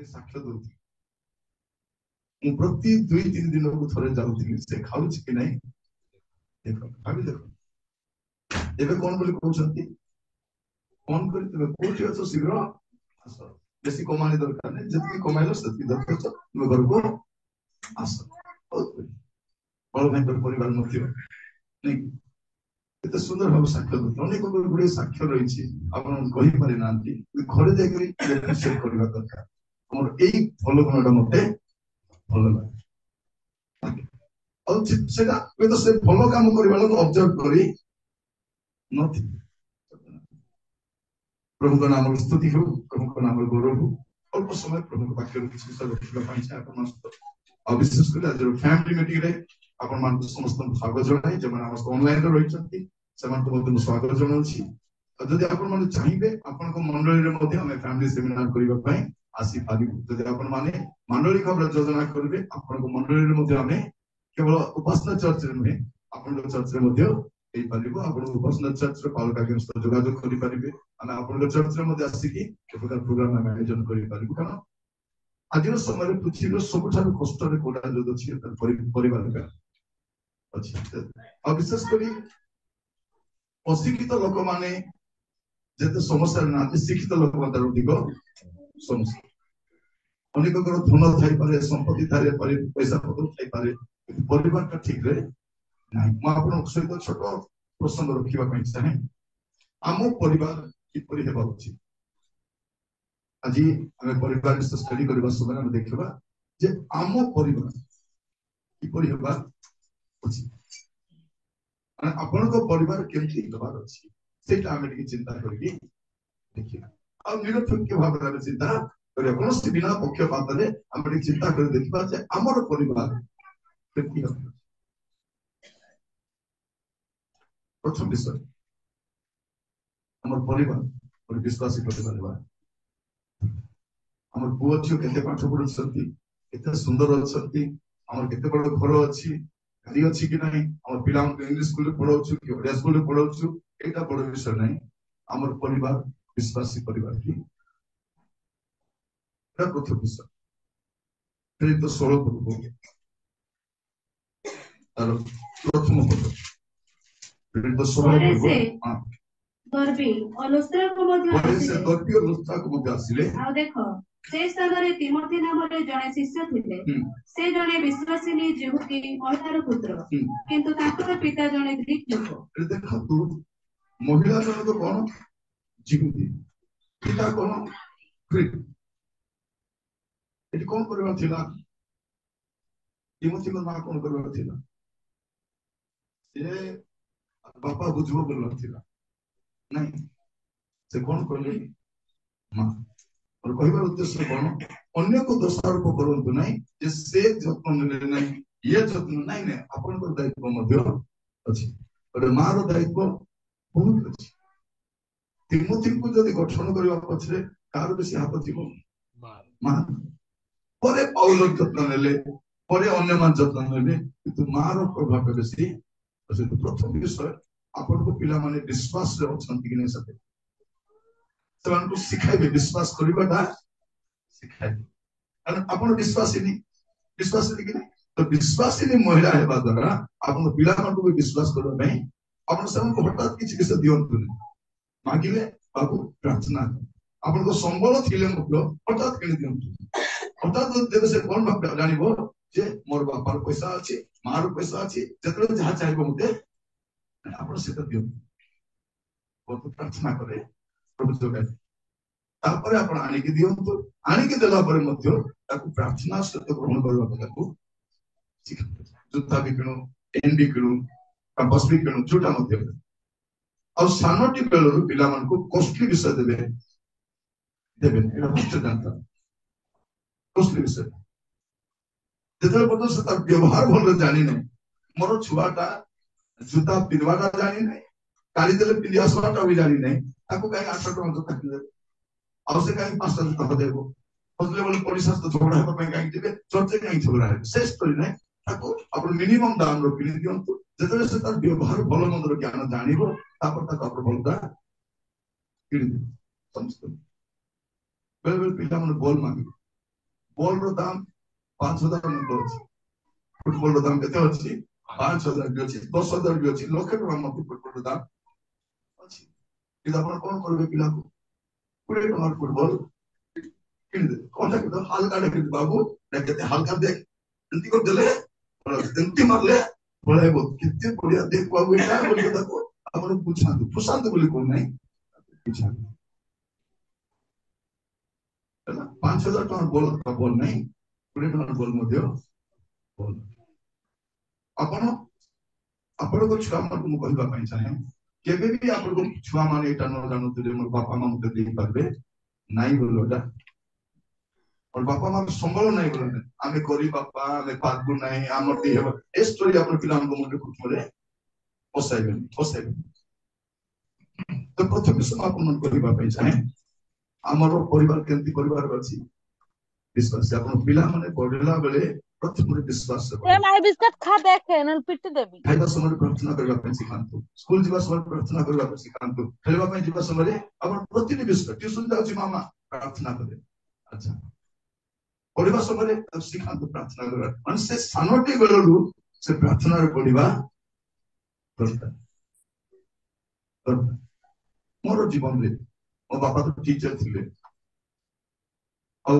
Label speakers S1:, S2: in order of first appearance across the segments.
S1: पुणी साक्ष्य दूसरी प्रति 2-3 दिन को थोड़े जाऊँगी से खाऊ कि नहीं देखो भाभी देखो एबे कौन बोली कहउछंती फोन करी तबे कोठी अछो शीघ्र आस बेसी कमानी दरकार नहीं जति कमाइलो सति दरकार छ तुम घर को आस बड़ भाई परिवार मध्य नहीं एते सुंदर भाव साक्ष्य दूत अनेक गुड़े साक्ष्य रही आपन कहि पारि नांती घरे जाकरी शेयर करबा दरकार हमर एई भलो गुणडा मते भलो लागे और सेटा वे तो से भलो काम करबा लोग ऑब्जर्व करी नथि प्रभु का नाम स्तुति हो प्रभु का नाम गौरव हो अल्प समय प्रभु के वाक्य विशेष रखिबा पई छै आपन विशेष कर आज फैमिली मीटिंग रे आपन मान समस्त स्वागत जणाई जे माने समस्त ऑनलाइन रे रहि छथि समान तो मते स्वागत जणाउछि जदि आपन माने चाहिबे आपन को मंडली रे मध्ये हम फैमिली सेमिनार करिबा पई आसी पारिबु जदि आपन माने मंडली खबर योजना करबे आपन को मंडली रे मध्ये हम केवल उपासना चर्च रे नहीं आपन को चर्च रे मध्ये एई पारिबो आपन उपासना चर्च रे पाल कागे जोगाजोग करि पारिबे आना आपन को चर्च रे मध्ये आसी कि के प्रकार प्रोग्राम हम आयोजन करि पारिबु कारण आज समय पृथ्वी सबुठार कष्ट कोड़ा जो अच्छी परिवार का अच्छी और विशेष कर अशिक्षित लोक माने जेते समस्या ना शिक्षित लोक अधिक समस्या अनेक धन थाई पारे संपत्ति थाई पारे पैसा पत्र थाई पारे परिवार का ठीक रे नहीं मैं आपन सहित छोट प्रसंग रखिबा पई चाहे आम परिवार किपरि हेबा उचित आज आम परिवार स्टडी करबा समय हम देखबा जे आम परिवार किपरि हेबा उचित आपण को परिवार केमती हेबार अछि सेटा हम टिके चिंता करबी देखिबा आ निरपेक्ष भाव रे चिंता करे कोनोसी बिना पक्षपात रे हम टिके चिंता कर देखबा जे हमर परिवार केमती हेबा प्रथम विषय हमर परिवार और विश्वासी परिवार हेबा हमर पुओ छियो केते पाठ पढुछंती केते सुंदर अछंती हमर केते बड़ घर अछि गाड़ी अछि कि नहीं हमर पिला इंग्लिश स्कूल रे पढाउछु कि ओडिया स्कूल रे पढाउछु एटा बड़ विषय नहीं हमर परिवार विश्वासी परिवार की एटा प्रथम विषय फिर तो 16 पद हेलो प्रथम पद फिर तो 16 पद हां
S2: गर्भी और लुस्त्रा को मध्य
S1: से गर्भी और लुस्त्रा को मध्य आसिले
S2: आ देखो से स्थान रे तिमोथी नाम रे जने शिष्य थिले से जने विश्वासिनी यहूदी महिलार पुत्र किंतु ताकर पिता जने ग्रीक लोक
S1: देखो तू महिला जन को कोन यहूदी पिता कोन ग्रीक एटी कोन करबा थिला तिमोथी को ना कोन करबा थिला से बापा बुझबो बोलला थिला नहीं से कौन कहले मां और कहबार उद्देश्य कौन अन्य को दोषारोप करंतु नहीं जे से जत्न नेले नहीं ये जत्न नहीं ने अपन को दायित्व मध्य अछि और मां रो दायित्व बहुत अछि तिमोथी को जदि गठन करबा पछरे कार बेसी हाथ थिबो मां परे पाउल जत्न नेले परे अन्य मान जत्न नेले किंतु मां रो प्रभाव बेसी अछि तो प्रथम विषय आपन को पिला माने विश्वास रे अछंती कि नै सके तमान को सिखाइबे विश्वास करिबाटा सिखाइबे कारण आपन विश्वासी कि नै तो विश्वासी महिला हेबा द्वारा आपन पिला मान को भी विश्वास करबा नै आपन सब को हठात किछि किछि दियंतु नै मागिले बाबू प्रार्थना आपन को संबल थिले मध्य हठात किनि दियंतु हठात देबे से कोन भाव जानिबो जे मोर बापार पैसा अछि मार पैसा अछि जतले जहा चाहिबो मते आपण से दियो बहुत प्रार्थना करे प्रभु जोगे तापर आपण आनी के दियो तो आनी के देला पर मध्य ताकू प्रार्थना सहित ग्रहण करबा ताकू सिखा जुता भी किणु पेन भी किणु कंपास भी किणु जोटा मध्य और सानोटी बेलरु पिला मन को कॉस्टली विषय देबे एटा बहुत जानता कॉस्टली विषय जेतले पतो से तार व्यवहार भल जानि नै मोर छुआटा जूता पिनवाटा जानी नहीं काली देले पिलिया सोटा भी जानी नहीं ताको कहीं 800 टका जूता किने और से कहीं 500 जूता देबो फसले बोले पुलिस तो झगड़ा है पे कहीं देबे चर्चे कहीं झगड़ा है से स्टोरी नहीं ताको अपन मिनिमम दाम रो किने दियंतु जेतले से तार व्यवहार भलो मंद रो ज्ञान जानिबो तापर ताको अपन भलता किने समझतो बेल बेल पिता मन बोल मांगे बॉल रो दाम 5,000 मध्य अच्छी फुटबॉल रो दाम केते अच्छी 5,000 भी अच्छी 10,000 भी अच्छी लक्ष टका मध्य फुटबॉल रो दाम अच्छी किंतु आपण कोन करबे पिला को 20 टका फुटबॉल किन दे कोन के हल्का देख बाबू केते हल्का देख एंती कर देले एंती मारले बड़े बहुत कितने बढ़िया देख बाबू एटा बोल के ताको आपण पूछांतु फुसांतु बोली कोन नहीं पूछांतु ହେଲା 5,000 ଟଙ୍କା ବଲ୍ ନାହିଁ 20 ଟଙ୍କା ବଲ୍ ମଧ୍ୟ ବଲ୍ ଆପଣ ଆପଣଙ୍କ ଛୁଆ ମାନଙ୍କୁ ମୁଁ କହିବା ପାଇଁ ଚାହେଁ କେବେ ବି ଆପଣଙ୍କ ଛୁଆ ମାନେ ଏଇଟା ନ ଜାଣୁଥିଲେ ମୋର ବାପା ମା ମତେ ଦେଇପାରିବେ ନାଇଁ ବୋଲଟା ମୋର ବାପା ମା ସମ୍ବଳ ନାହିଁ ବୋଲେ ଆମେ ଗରିବ ବାପା ଆମେ ପାରବୁ ନାହିଁ ଆମର ଦେହ ଏ ଷ୍ଟୋରି ଆପଣ ପିଲାମାନଙ୍କ ମୁଣ୍ଡରେ କୁଟୁମ୍ବରେ ପଶାଇବେନି ତ ପ୍ରଥମେ ସମାପନ କରିବା ପାଇଁ ଚାହେଁ ଆମର ପରିବାର କେମିତି ପରିବାର ଅଛି विश्वास अपन पिला माने पढ़ला बेले प्रथम विश्वास
S3: ए माय बिस्कुट खा देखे न पिट देबी
S1: खाइबा समय प्रार्थना करबा ପାଇଁ ଶିଖାନ୍ତୁ ସ୍କୁଲ ଯିବା ସମୟ प्रार्थना करबा ପାଇଁ ଶିଖାନ୍ତୁ ଖେଳିବା ପାଇଁ ଯିବା ସମୟରେ ଆପଣ ପ୍ରତିଦିନ ବିଶ୍ୱାସ ଟ୍ୟୁସନ ଯାଉଛି ମାମା प्रार्थना करे अच्छा पढ़िबा समୟରେ ଶିଖାନ୍ତୁ प्रार्थना କରିବା ମାନେ ସେ ସାନଟି ବେଳରୁ ସେ ପ୍ରାର୍ଥନାରେ ପଢିବା ଦରକାର ମୋର ଜୀବନରେ ମୋ ବାପା ତ टीचर ଥିଲେ ଆଉ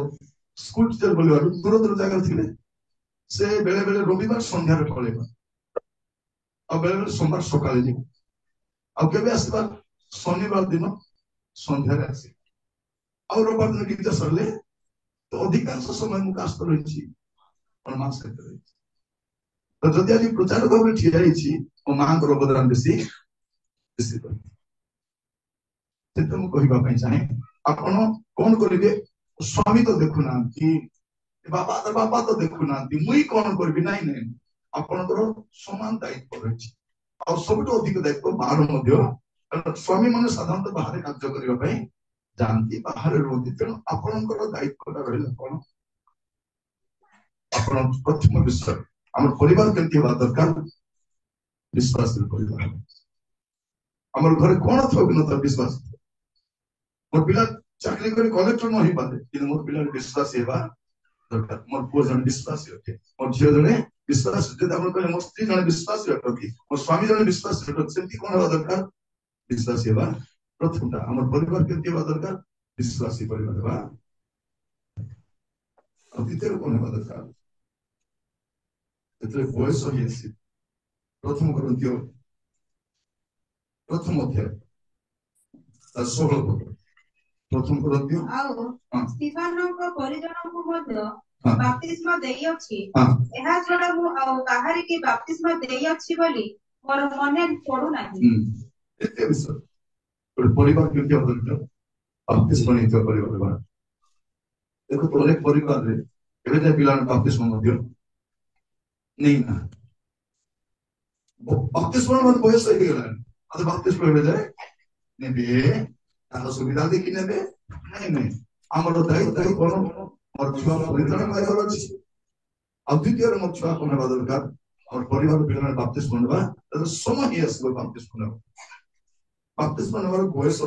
S1: स्कूल टीचर बोलवा दूर दूर जगह थे से बेले बेले रविवार संध्यार पड़ेगा और बेले बेले सोमवार सकाले जी और केबे आसबा शनिवार दिन संध्यार आसी और रविवार दिन गीता सरले तो अधिकांश समय मु कास्त रही और मास रही तो जदि आज प्रचार भाव ठिया रही मो मां को अवदान बेसी बेसी तो मु कहबा पई चाहे आपण कोन करिवे स्वामी तो देखुना बापा तो देखुना मुई कौन करी ना आपणकर समान दायित्व रही और सब अधिक दायित्व बाहर स्वामी मैंने साधारणतः बाहर कार्य करने जाती बाहर रुहति तेणु आपणकर दायित्व रहा कौन आप प्रथम विश्वास आम परिवार केमती हवा दरकार विश्वास आम घर कौन थो विश्वास मोर पिला चाकरी कर कलेक्टर न पारे कि मोर पिला विश्वास हेबा दरकार मोर पुओ जन विश्वास होते मोर झियो जने विश्वास होते आपण कहले मोर स्त्री जन विश्वास होते मोर स्वामी जन विश्वास होते सेंती कोन हेबा दरकार विश्वास हेबा प्रथमटा हमर परिवार केते हेबा दरकार विश्वासी परिवार हेबा द्वितीय कोन हेबा दरकार एतले बयस होई आसी प्रथम करन्तियो प्रथम अध्याय 16 पद प्रथम करन्तियो
S2: स्तिफानଙ୍କ ପରିଜନଙ୍କୁ ମଧ୍ୟ ବାପ୍ତିସ୍ମ ଦେଇଅଛି ଏହା ଛଡା ମୁଁ ଆଉ କାହାରି କି ବାପ୍ତିସ୍ମ ଦେଇଅଛି ବୋଲି ମୋର ମନେ ପଡୁନାହିଁ
S1: ଏତେ ବିଷୟ ଗୋଟେ ପରିବାର କେମିତି ଅଦରକାର ବାପ୍ତିସ୍ମ ନେଇଥିବା ପରିବାର ଦେଖ ଅନେକ ପରିବାରରେ ଏବେ ଯାଏ ପିଲାମାନେ ବାପ୍ତିସ୍ମ ମଧ୍ୟ ନେଇ ନା ବାପ୍ତିସ୍ମ ମାନେ ବୟସ ହେଇଗଲାଣି ଆଉ ବାପ୍ତିସ୍ମ ଏବେ ଯାଏ ନେବେ ତାର ସୁବିଧା ଦେଖି ନେବେ ନାଇଁ ନାଇଁ ଆମର ଦାୟିତ୍ୱ କଣ ମୋର ଛୁଆ ପରିଚାଳନା କରିବାର ଅଛି ଆଉ ଦ୍ୱିତୀୟରେ ମୋ ଛୁଆ କଣ ହେବା ଦରକାର ଆମର ପରିବାର ପିଲାମାନେ ବାପ୍ତିସ୍ମ ନେବା ତାର ସମୟ ହିଁ ଆସିବ ବାପ୍ତିସ୍ମ ନେବା ବାପ୍ତିସ୍ମ ନେବାର ବୟସ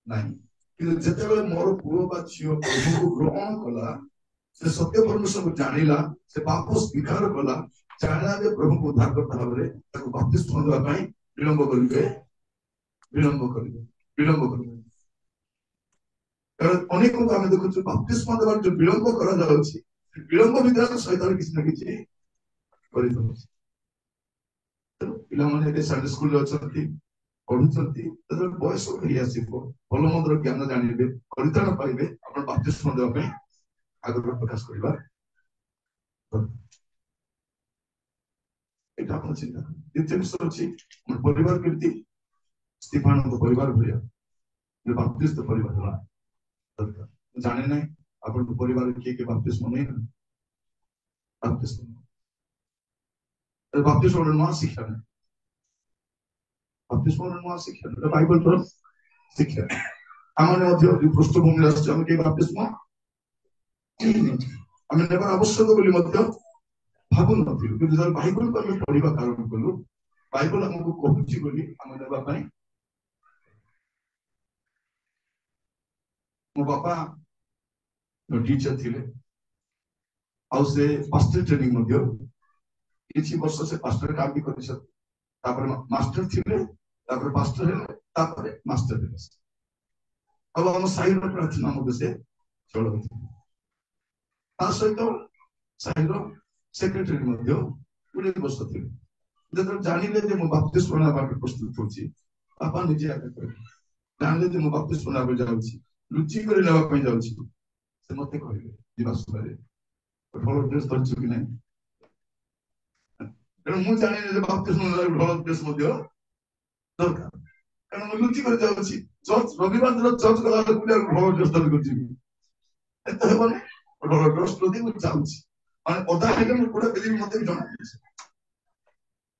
S1: ନାହିଁ କିନ୍ତୁ ଯେତେବେଳେ ମୋର ପୁଅ ବା ଝିଅ ପ୍ରଭୁଙ୍କୁ ଗ୍ରହଣ କଲା ସେ ସତ୍ୟ ପରମେଶ୍ୱରକୁ ଜାଣିଲା ସେ ପାପ ସ୍ୱୀକାର କଲା ଜାଣିଲା ଯେ ପ୍ରଭୁଙ୍କୁ ଉଦ୍ଧାରକର୍ତ୍ତା ଭାବରେ ତାକୁ ବାପ୍ତିସ୍ମ ଦେବା ପାଇଁ ବିଳମ୍ବ କରିବେ ଅନେକ ଆମେ ଦେଖୁଛୁ ବାପ୍ତିସ୍ମ ଦେବାର ଯୋଉ ବିଳମ୍ବ କରାଯାଉଛି ବିଳମ୍ବ ଭିତରେ ସହିତ କିଛି ନା କିଛି କରିଥାଉଛି ତେଣୁ ପିଲାମାନେ ଏବେ ସଣ୍ଡେ ସ୍କୁଲରେ ଅଛନ୍ତି ପଢୁଛନ୍ତି ଯେତେବେଳେ ବୟସ ଫେରି ଆସିବ ଭଲ ମନ୍ଦର ଜ୍ଞାନ ଜାଣିବେ ପରିତ୍ରାଣ ପାଇବେ ଆପଣ ବାପ୍ତିସ୍ମ ଦେବା ପାଇଁ ଆଗ୍ରହ ପ୍ରକାଶ କରିବା ଏଇଟା ଆପଣ ଚିନ୍ତା ଦ୍ୱିତୀୟ ବିଷୟ ଅଛି ଆମର ପରିବାର କେମିତି ସ୍ତିଫାନଙ୍କ ପରିବାର ଭଳିଆ ବାପ୍ତିସ୍ମ ପରିବାର ହେବା दरकार जाने नहीं अपन परिवार किए के बाप्तिस्म नहीं ना बाप्तिस्म नुआ शिक्षा नहीं बाप्तिस्म नुआ शिक्षा नहीं बाइबल पर शिक्षा हमने मध्य पृष्ठभूमि आछे हम के बाप्तिस्म हम नेबर आवश्यक बोली मध्य भाबु नथिलु कि जब बाइबल पर पढिबा कारण कलु बाइबल हमको कहूची बोली हम नेबा पई मो बापा टीचर थे ଆଉ ସେ ପାଷ୍ଟର ଟ୍ରେନିଂ ମଧ୍ୟ କିଛି ବର୍ଷ ସେ ପାଷ୍ଟର କାମ ବି କରିଛନ୍ତି। ତାପରେ ମାଷ୍ଟର ଥିଲେ, ତାପରେ ପାଷ୍ଟର ହେଲେ, ତାପରେ ମାଷ୍ଟର ହେଲେ। ଆଉ ଆମ ସାହିର ପ୍ରାର୍ଥନା ମଧ୍ୟ ସେ ଚଳଉଥିଲେ। ତା ସହିତ ସାହିର ସେକ୍ରେଟାରୀ ମଧ୍ୟ 20 ବର୍ଷ ଥିଲେ। ଯେତେବେଳେ ଜାଣିଲେ ଯେ ମୁଁ ବାପ୍ତିସ୍ମ ନେବା ପାଇଁ ପ୍ରସ୍ତୁତ ହଉଛି, ବାପା ନିଜେ ଆଗେ କହିଲେ, ଜାଣିଲେ ଯେ ମୁଁ ବାପ୍ତିସ୍ମ ନେବାକୁ ଯାଉଛି, ଲୁଚି କରି ନେବା ପାଇଁ ଯାଉଛି, ସେ ମତେ କହିଲେ ଯିବା ସମୟରେ ଭଲ ଡ୍ରେସ୍ ଧରିଛୁ କି ନାହିଁ। ତେଣୁ ମୁଁ ଜାଣିଲି ଯେ ବାପ୍ତିସ୍ମ ନେବାକୁ ଭଲ ଡ୍ରେସ୍ ମଧ୍ୟ ଦରକାର, କାରଣ ମୁଁ ଲୁଚି କରି ଯାଉଛି। ରବିବାର ଦିନ ଚର୍ଚ୍ଚ ଗଲା ବେଳକୁ ଭଲ ଡ୍ରେସ୍ ଧରିକି ଯିବି, ଏତେ ହେବନି। ଭଲ ଡ୍ରେସ୍ ଯଦି ମୁଁ ଯାଉଛି, ମାନେ ଅଧା ହେଲେ ମୁଁ କୋଉଟା ପିନ୍ଧିବି ମତେ ବି ଜଣା ନାହିଁ।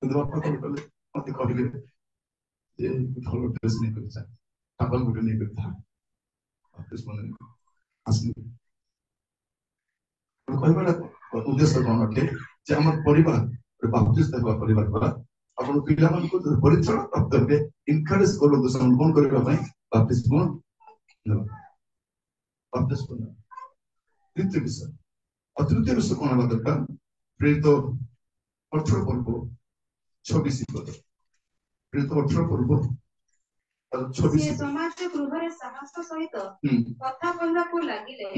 S1: କିନ୍ତୁ ବାପା କଣ କଲେ, ମତେ କହିଲେ ଯେ ଭଲ ଡ୍ରେସ୍ ନେଇକରି ଯା, ଟାବଲ ଗୋଟେ ନେଇକରି ଥା, ଆସିଲି। କହିବାର ଉଦ୍ଦେଶ୍ୟ କଣ ଅଟେ ଯେ ଆମର ପରିବାର ବାପ୍ତିସ୍ମ ହେବା ପରିବାର ଦ୍ୱାରା ଆପଣ ପିଲାମାନଙ୍କୁ ପରିଚୟ ପ୍ରାପ୍ତ ହେବେ, ଇନକରେଜ କରନ୍ତୁ ସେମାନେ କଣ କରିବା ପାଇଁ, ବାପ୍ତିସ୍ମ ନେବା। ବାପ୍ତିସ୍ମ ନେବା। ଦ୍ୱିତୀୟ ବିଷୟ, ତୃତୀୟ ବିଷୟ କଣ ହେବା ଦରକାର, ପ୍ରେରିତ 18 ପର୍ବ 26 ପଦ, ପ୍ରେରିତ 18 ପର୍ବ 26।
S2: ସମାଜ ଗୃହରେ ସାହସ ସହିତ କଥା କହିବାକୁ ଲାଗିଲେ,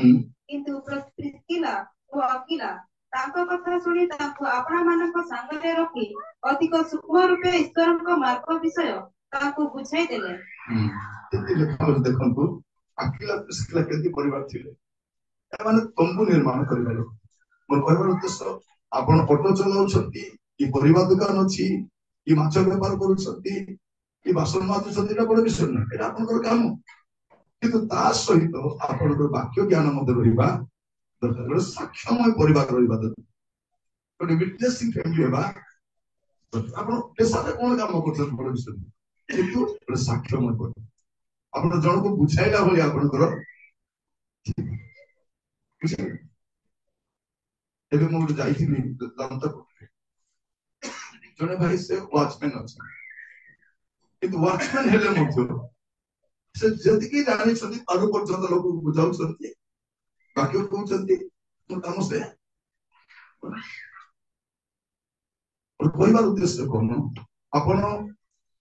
S2: କିନ୍ତୁ ପ୍ରିସ୍କିଲା ଓ ଆକ୍ୱିଲା ତାଙ୍କ କଥା ଶୁଣି ତାଙ୍କୁ ଆପଣମାନଙ୍କ ସାଙ୍ଗରେ ରଖି ଅଧିକ ସୂକ୍ଷ୍ମ ରୂପେ ଈଶ୍ୱରଙ୍କ ମାର୍ଗ ବିଷୟ ତାଙ୍କୁ ବୁଝାଇ ଦେଲେ।
S1: ଦେଖନ୍ତୁ ଆକ୍ୱିଲା ପ୍ରିସ୍କିଲା କେମିତି ପରିବାର ଥିଲେ, ଏମାନେ ତମ୍ବୁ ନିର୍ମାଣ କରିବାର। ମୋର କହିବାର ଉଦ୍ଦେଶ୍ୟ, ଆପଣ ଅଟୋ ଚଲାଉଛନ୍ତି, କି ପରିବା ଦୋକାନ ଅଛି, କି ମାଛ ବେପାର କରୁଛନ୍ତି, କି ବାସନ ମାଜୁଛନ୍ତି, ଏଟା ବଡ ବିଷୟ ନୁହେଁ, ଏଟା ଆପଣଙ୍କର କାମ। କିନ୍ତୁ ତା ସହିତ ଆପଣଙ୍କର ବାକ୍ୟ ଜ୍ଞାନ ମଧ୍ୟ ରହିବା ଦରକାର, ଗୋଟେ ସାକ୍ଷ୍ୟମୟ ପରିବାର ରହିବା ଦରକାର, ଗୋଟେ ୱିଟନେସିଂ ଫ୍ୟାମିଲି ହେବା ଦରକାର। ଆପଣ ପେଶାରେ କଣ କାମ କରୁଛନ୍ତି ବଡ ବିଷୟ ନୁହେଁ, କିନ୍ତୁ ଗୋଟେ ସାକ୍ଷ୍ୟମୟ ପରିବାର, ଆପଣ ଜଣକୁ ବୁଝାଇଲା ଭଳି ଆପଣଙ୍କର। ଏବେ ମୁଁ ଯାଇଥିଲି ଜଣେ ଭାଇ ସେ ୱାଚମ୍ୟାନ ଅଛନ୍ତି, କିନ୍ତୁ ୱାଚମ୍ୟାନ ହେଲେ ମଧ୍ୟ ସେ ଯେତିକି ଜାଣିଛନ୍ତି ତାର ପର୍ଯ୍ୟନ୍ତ ଲୋକକୁ ବୁଝାଉଛନ୍ତି, ବାକ୍ୟ କହୁଛନ୍ତି, ମୋ କାମ ସେ। କହିବାର ଉଦ୍ଦେଶ୍ୟ କଣ, ଆପଣ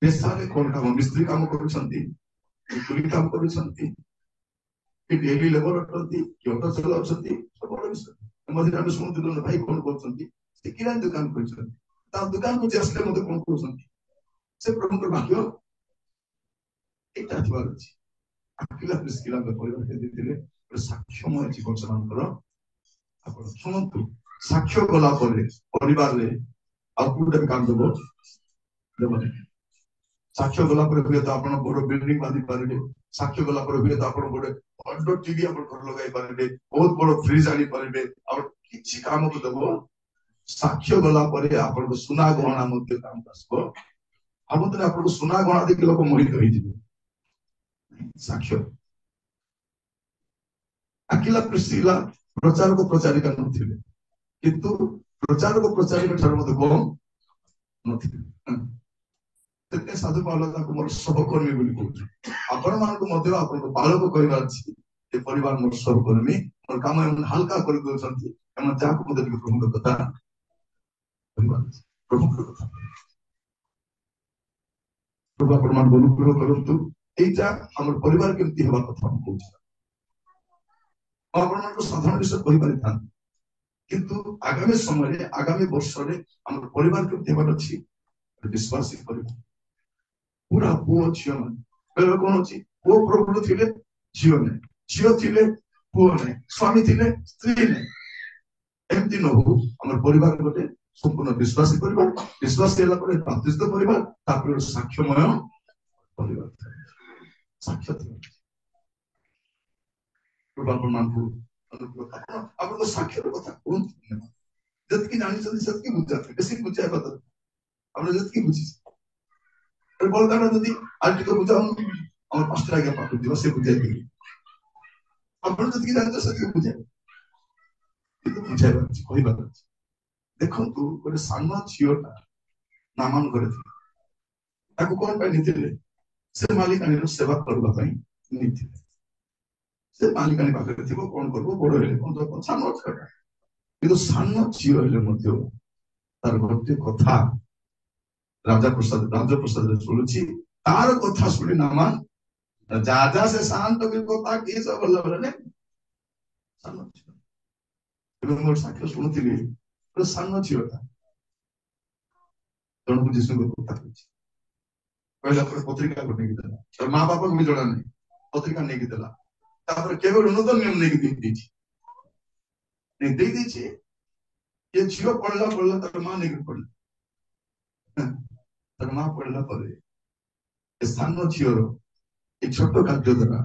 S1: ପେଶାରେ କଣ କାମ, ମିସ୍ତ୍ରୀ କାମ କରୁଛନ୍ତି, କୁଲି କାମ କରୁଛନ୍ତି, କି ଡେଲି ଲେବର ଅଟନ୍ତି, କି ଅଟୋ ଚଲାଉଛନ୍ତି, ସବୁ ବଡ ବିଷୟ। ମଝିରେ ଆମେ ଶୁଣୁଥିଲୁ ଭାଇ କଣ କରୁଛନ୍ତି, ସେ କିରାଣୀ ଦୋକାନ କରିଛନ୍ତି, ତା ଦୋକାନକୁ ଯେ ଆସିଲେ ମତେ କଣ କହୁଛନ୍ତି, ସେ ପ୍ରଭୁଙ୍କର ବାକ୍ୟ ଏଇଟା ଥିବାର ଅଛି। ଆକ୍ୱିଲା ପ୍ରିସ୍କିଲାଙ୍କ ପରିବାର ଦେଇଥିଲେ ଗୋଟେ ସାକ୍ଷ୍ୟମୟ ଜୀବନ ସେମାନଙ୍କର। ଆପଣ ଶୁଣନ୍ତୁ, ସାକ୍ଷ୍ୟ କଲା ପରେ ପରିବାରରେ ଆଉ କୋଉଟା ବି କାମ ଦେବନି। ସାକ୍ଷ୍ୟ ଗଲା ପରେ ହୁଏତ ଆପଣ ବଡ ବିଲ୍ଡିଂ ବାନ୍ଧି ପାରିବେ, ସାକ୍ଷ୍ୟ ଗଲା ପରେ ହୁଏତ ଆପଣ ଗୋଟେ ବଡ ଟିଭି ଆପଣ ଘର ଲଗାଇ ପାରିବେ, ବହୁତ ବଡ ଫ୍ରିଜ ଆଣିପାରିବେ, ଆଉ କିଛି କାମକୁ ଦେବ। ସାକ୍ଷ୍ୟ ଗଲା ପରେ ଆପଣଙ୍କ ସୁନା ଗହଣା ମଧ୍ୟ କାମକୁ ଆସିବ। ଭାବନ୍ତୁ ଆପଣଙ୍କୁ ସୁନା ଗହଣା ଦେଖି ଲୋକ ମୋହିତ ହେଇଯିବେ। ସାକ୍ଷ୍ୟ। ଆକ୍ୱିଲା ପ୍ରିସ୍କିଲା ପ୍ରଚାରକ ପ୍ରଚାରିକା ନଥିଲେ, କିନ୍ତୁ ପ୍ରଚାରକ ପ୍ରଚାରିକା ଠାରୁ ମଧ୍ୟ କମ ନଥିଲେ। ସେଥିପାଇଁ ସାଧୁ ପାଉଲ ତାଙ୍କୁ ମୋର ସହକର୍ମୀ ବୋଲି କହୁଛୁ। ଆପଣମାନଙ୍କୁ ମଧ୍ୟ ଆପଣଙ୍କ ବାଳକ କହିବାର ଅଛି, ଏ ପରିବାର ମୋର ସହକର୍ମୀ, ମୋର କାମ ଏମାନେ ହାଲକା କରିଦଉଛନ୍ତି, ଏମାନେ ଯାହାକୁ ମଧ୍ୟ ଟିକେ ପ୍ରଭୁଙ୍କ କଥା କହିବାର ଅଛି, ପ୍ରଭୁଙ୍କ କଥା। ପ୍ରଭୁ ଆପଣମାନଙ୍କୁ ଅନୁଗ୍ରହ କରନ୍ତୁ। এইটা আমার পরিবার কেমতি হওয়ার কথা আমি কହୁଛି। ଆପଣମାନଙ୍କୁ ସାଧାରଣ ବିଷୟ କହିପାରିଥାନ୍ତି, କିନ୍ତୁ ଆଗାମୀ ସମୟରେ ଆଗାମୀ ବର୍ଷରେ ଆମର ପରିବାର କେମିତି ହେବାର ଅଛି, ବିଶ୍ୱାସୀ ପରିବାର, ପୁରା ପୁଅ ଝିଅ ମାନେ। ବେଳେ କଣ ଅଛି, ପୁଅ ପ୍ରଭୁର ଥିଲେ ଝିଅ ନାହିଁ, ଝିଅ ଥିଲେ ପୁଅ ନାହିଁ, ସ୍ୱାମୀ ଥିଲେ ସ୍ତ୍ରୀ ନାହିଁ, ଏମିତି ନ ହଉ। ଆମର ପରିବାର ଗୋଟେ ସମ୍ପୂର୍ଣ୍ଣ ବିଶ୍ୱାସୀ ପରିବାର, ବିଶ୍ୱାସୀ ହେଲା ପରେ ବାପ୍ତିସ୍ମ ପରିବାର, ତାପରେ ଗୋଟେ ସାକ୍ଷ୍ୟମୟ ପରିବାର, ସାକ୍ଷ୍ୟ ଥିଲା। ଆପଣମାନଙ୍କୁ ଆପଣଙ୍କ ସାକ୍ଷ୍ୟର କଥା କୁହନ୍ତୁ, ଯେତିକି ଜାଣିଛନ୍ତି ସେତିକି ବୁଝାନ୍ତି, ବେଶୀ ବୁଝାଇବା ଦରକାର। ଆପଣ ଯେତିକି ବୁଝିଛି ବଳଦାନ ଯଦି ଆଉ ଟିକେ ବୁଝାଉନ, ଆମର ପାଞ୍ଚଟା ଆଜ୍ଞା ପାଖକୁ ଯିବ, ସେ ବୁଝାଇ ଦେବେ। ଆପଣ ଯେତିକି ଜାଣିଛ ସେତିକି ବୁଝାଇବେ, କିନ୍ତୁ ବୁଝାଇବାର ଅଛି, କହିବାର ଅଛି। ଦେଖନ୍ତୁ, ଗୋଟେ ସାନ ଝିଅଟା ନାମାନ ଘରେ ଥିଲା, ତାକୁ କଣ ପାଇଁ ନେଇଥିଲେ, ସେ ମାଲିକାଣୀର ସେବା କରିବା ପାଇଁ ନେଇଥିଲେ। ସେ ମାଲିକାଣୀ ପାଖରେ ଥିବ, କଣ କରିବ, ବଡ ହେଲେ କଣ ଦବ, ସାନ ଝିଅଟା କିନ୍ତୁ ସାନ ଝିଅ ହେଲେ ମଧ୍ୟ ତାର ଗୋଟେ କଥା ରାଜପ୍ରସାଦରେ ଶୁଣୁଛି, ତାର କଥା ଶୁଣି ନାମାନ ଯା ସେ ଶାନ୍ତ କଥା କିଏ ସବୁ ଭଲ ବୋଲେ ସାନ ଝିଅ। ଏବେ ମୋର ସାକ୍ଷ୍ୟ ଶୁଣୁଥିଲି, ଗୋଟେ ସାନ ଝିଅଟା ଜଣକୁ ଯୀଶୁଙ୍କ କଥା କହିଛି, କହିଲା ପରେ ପତ୍ରିକା ନେଇକି ଦେଲା, ତାର ମା ବାପାକୁ ବି ଜଣା ନାହିଁ, ପତ୍ରିକା ନେଇକି ଦେଲା, ତାପରେ କେବଳ ନୂତନ ନିୟମ ନେଇକି ଦେଇଦେଇଛି। ଏ ଝିଅ ପଢିଲା ତାର ମା ନେଇକି ପଢିଲା, ତାର ମା ପଢିଲା ପରେ ଏ ସାନ ଝିଅର ଏ ଛୋଟ କାର୍ଯ୍ୟ ଦ୍ୱାରା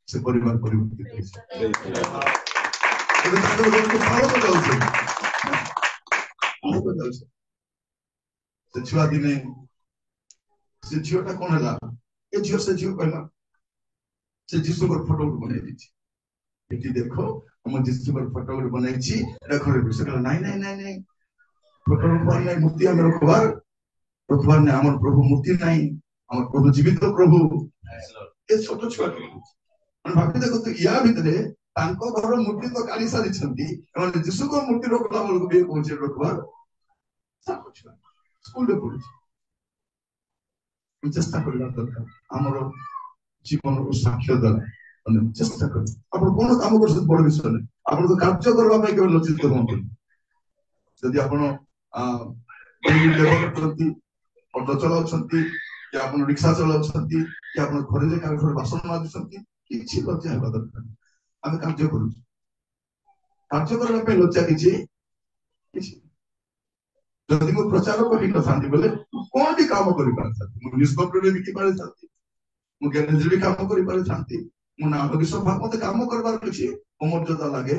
S1: ସେ ପରିବାର ପରିବର୍ତ୍ତିତ ହେଇଛି। ସେ ଛୁଆ ଦିନେ ସେ ଝିଅଟା କଣ ହେଲା, ସେ ଝିଅ କହିଲା ସେ ଯୀଶୁଙ୍କର ଫଟୋ ଗୋଟେ ବନେଇ ଦେଇଛି, ଏଠି ଦେଖ ଆମ ଯୀଶୁଙ୍କର ଫଟୋ ଗୋଟେ ବନେଇଛି, ଘରେ ସେ କହିଲା ନାଇଁ ଫଟୋ ରଖବାର ନାହିଁ, ମୂର୍ତ୍ତି ଆମେ ରଖବାର ନାହିଁ, ଆମର ପ୍ରଭୁ ମୂର୍ତ୍ତି ନାହିଁ, ଆମର ପ୍ରଭୁ ଜୀବିତ ପ୍ରଭୁ। ଏ ଛୋଟ ଛୁଆ ଭାବି ଦେଖନ୍ତୁ, ୟା ଭିତରେ ତାଙ୍କ ଘର ମୂର୍ତ୍ତି ତ କାଢି ସାରିଛନ୍ତି, ଏମାନେ ଯୀଶୁଙ୍କ ମୂର୍ତ୍ତି ରଖିଲା ବେଳକୁ ବି କହୁଛି ରଖିବାର ଛୁଆ ସ୍କୁଲରେ ପଢୁଛି। ଚେଷ୍ଟା କରିବା ଦରକାର ଆମର ଜୀବନକୁ ସାକ୍ଷ୍ୟ ଦେଲା, ଚେଷ୍ଟା କର। ଆପଣ କଣ କାମ କରୁଛନ୍ତି ବଡ ବିଷୟ ନାହିଁ, ଆପଣ ତ କାର୍ଯ୍ୟ କରିବା ପାଇଁ କେବେ ଲଜ୍ଜିତ ହୁଅନ୍ତୁ। ଯଦି ଆପଣ କରନ୍ତି, ଅଟୋ ଚଳାଉଛନ୍ତି, କି ଆପଣ ରିକ୍ସା ଚଳାଉଛନ୍ତି, କି ଆପଣ ଘରେ ଘରେ ବାସନ ମାଜୁଛନ୍ତି, କିଛି ଲଜ୍ଜା ହେବା ଦରକାର। ଆମେ କାର୍ଯ୍ୟ କରୁଛୁ, କାର୍ଯ୍ୟ କରିବା ପାଇଁ ଲଜ୍ଜା କିଛି। ଯଦି ମୁଁ ପ୍ରଚାରକ ହେଇନଥାନ୍ତି ବୋଲେ କଣଟି କାମ କରିପାରିଥାନ୍ତି, ମୁଁ ନିଷ୍କପ୍ଟରେ ବିକି ପାରିଥାନ୍ତି, ମୁଁ ଗ୍ୟାରେଜରେ ବି କାମ କରିପାରିଥାନ୍ତି, ମୁଁ ନାମ ବିଷୟ ମତେ କାମ କରିବାର କିଛି ଅମର୍ଯ୍ୟାଦା ଲାଗେ,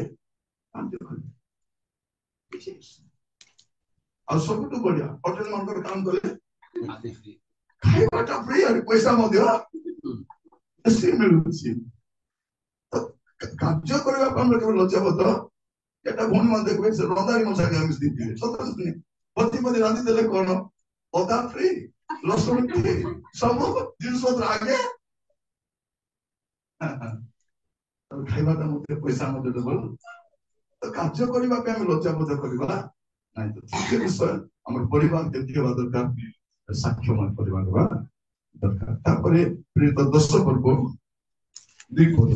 S1: ଆଉ ସବୁଠୁ ବଢିଆ ହୋଟେଲ ମାନଙ୍କର କାମ କଲେ ଖାଇବାଟା ଫ୍ରି, ପଇସା ମଧ୍ୟ ବେଶୀ ମିଳୁଛି। କାର୍ଯ୍ୟ କରିବା ପାଇଁ କେବେ ଲଜ୍ଜାବୋଧ এটা ভুল মান দেখবে রন্ধারি মশাকে আমি দিতে সত্যি পতি রাঁধি দেলে কোন অদা ফ্রি রসুন ফ্রি ସବୁ ଜିନିଷପତ୍ର ଆଗେ ଖାଇବାଟା ମଧ୍ୟ ପଇସା ମଧ୍ୟ ଦେବ। ତ କାର୍ଯ୍ୟ କରିବା ପାଇଁ ଆମେ ଲଜ୍ଜାବୋଧ କରିବା ନାହିଁ। ତ ତୃତୀୟ ବିଷୟ ଆମର ପରିବାର କେମିତି ହେବା ଦରକାର, ସାକ୍ଷ୍ୟମାନ ପରିବାର ହେବା ଦରକାର। ତାପରେ ପ୍ରେରିତ 10 ପର୍ବ 2 ପଦ,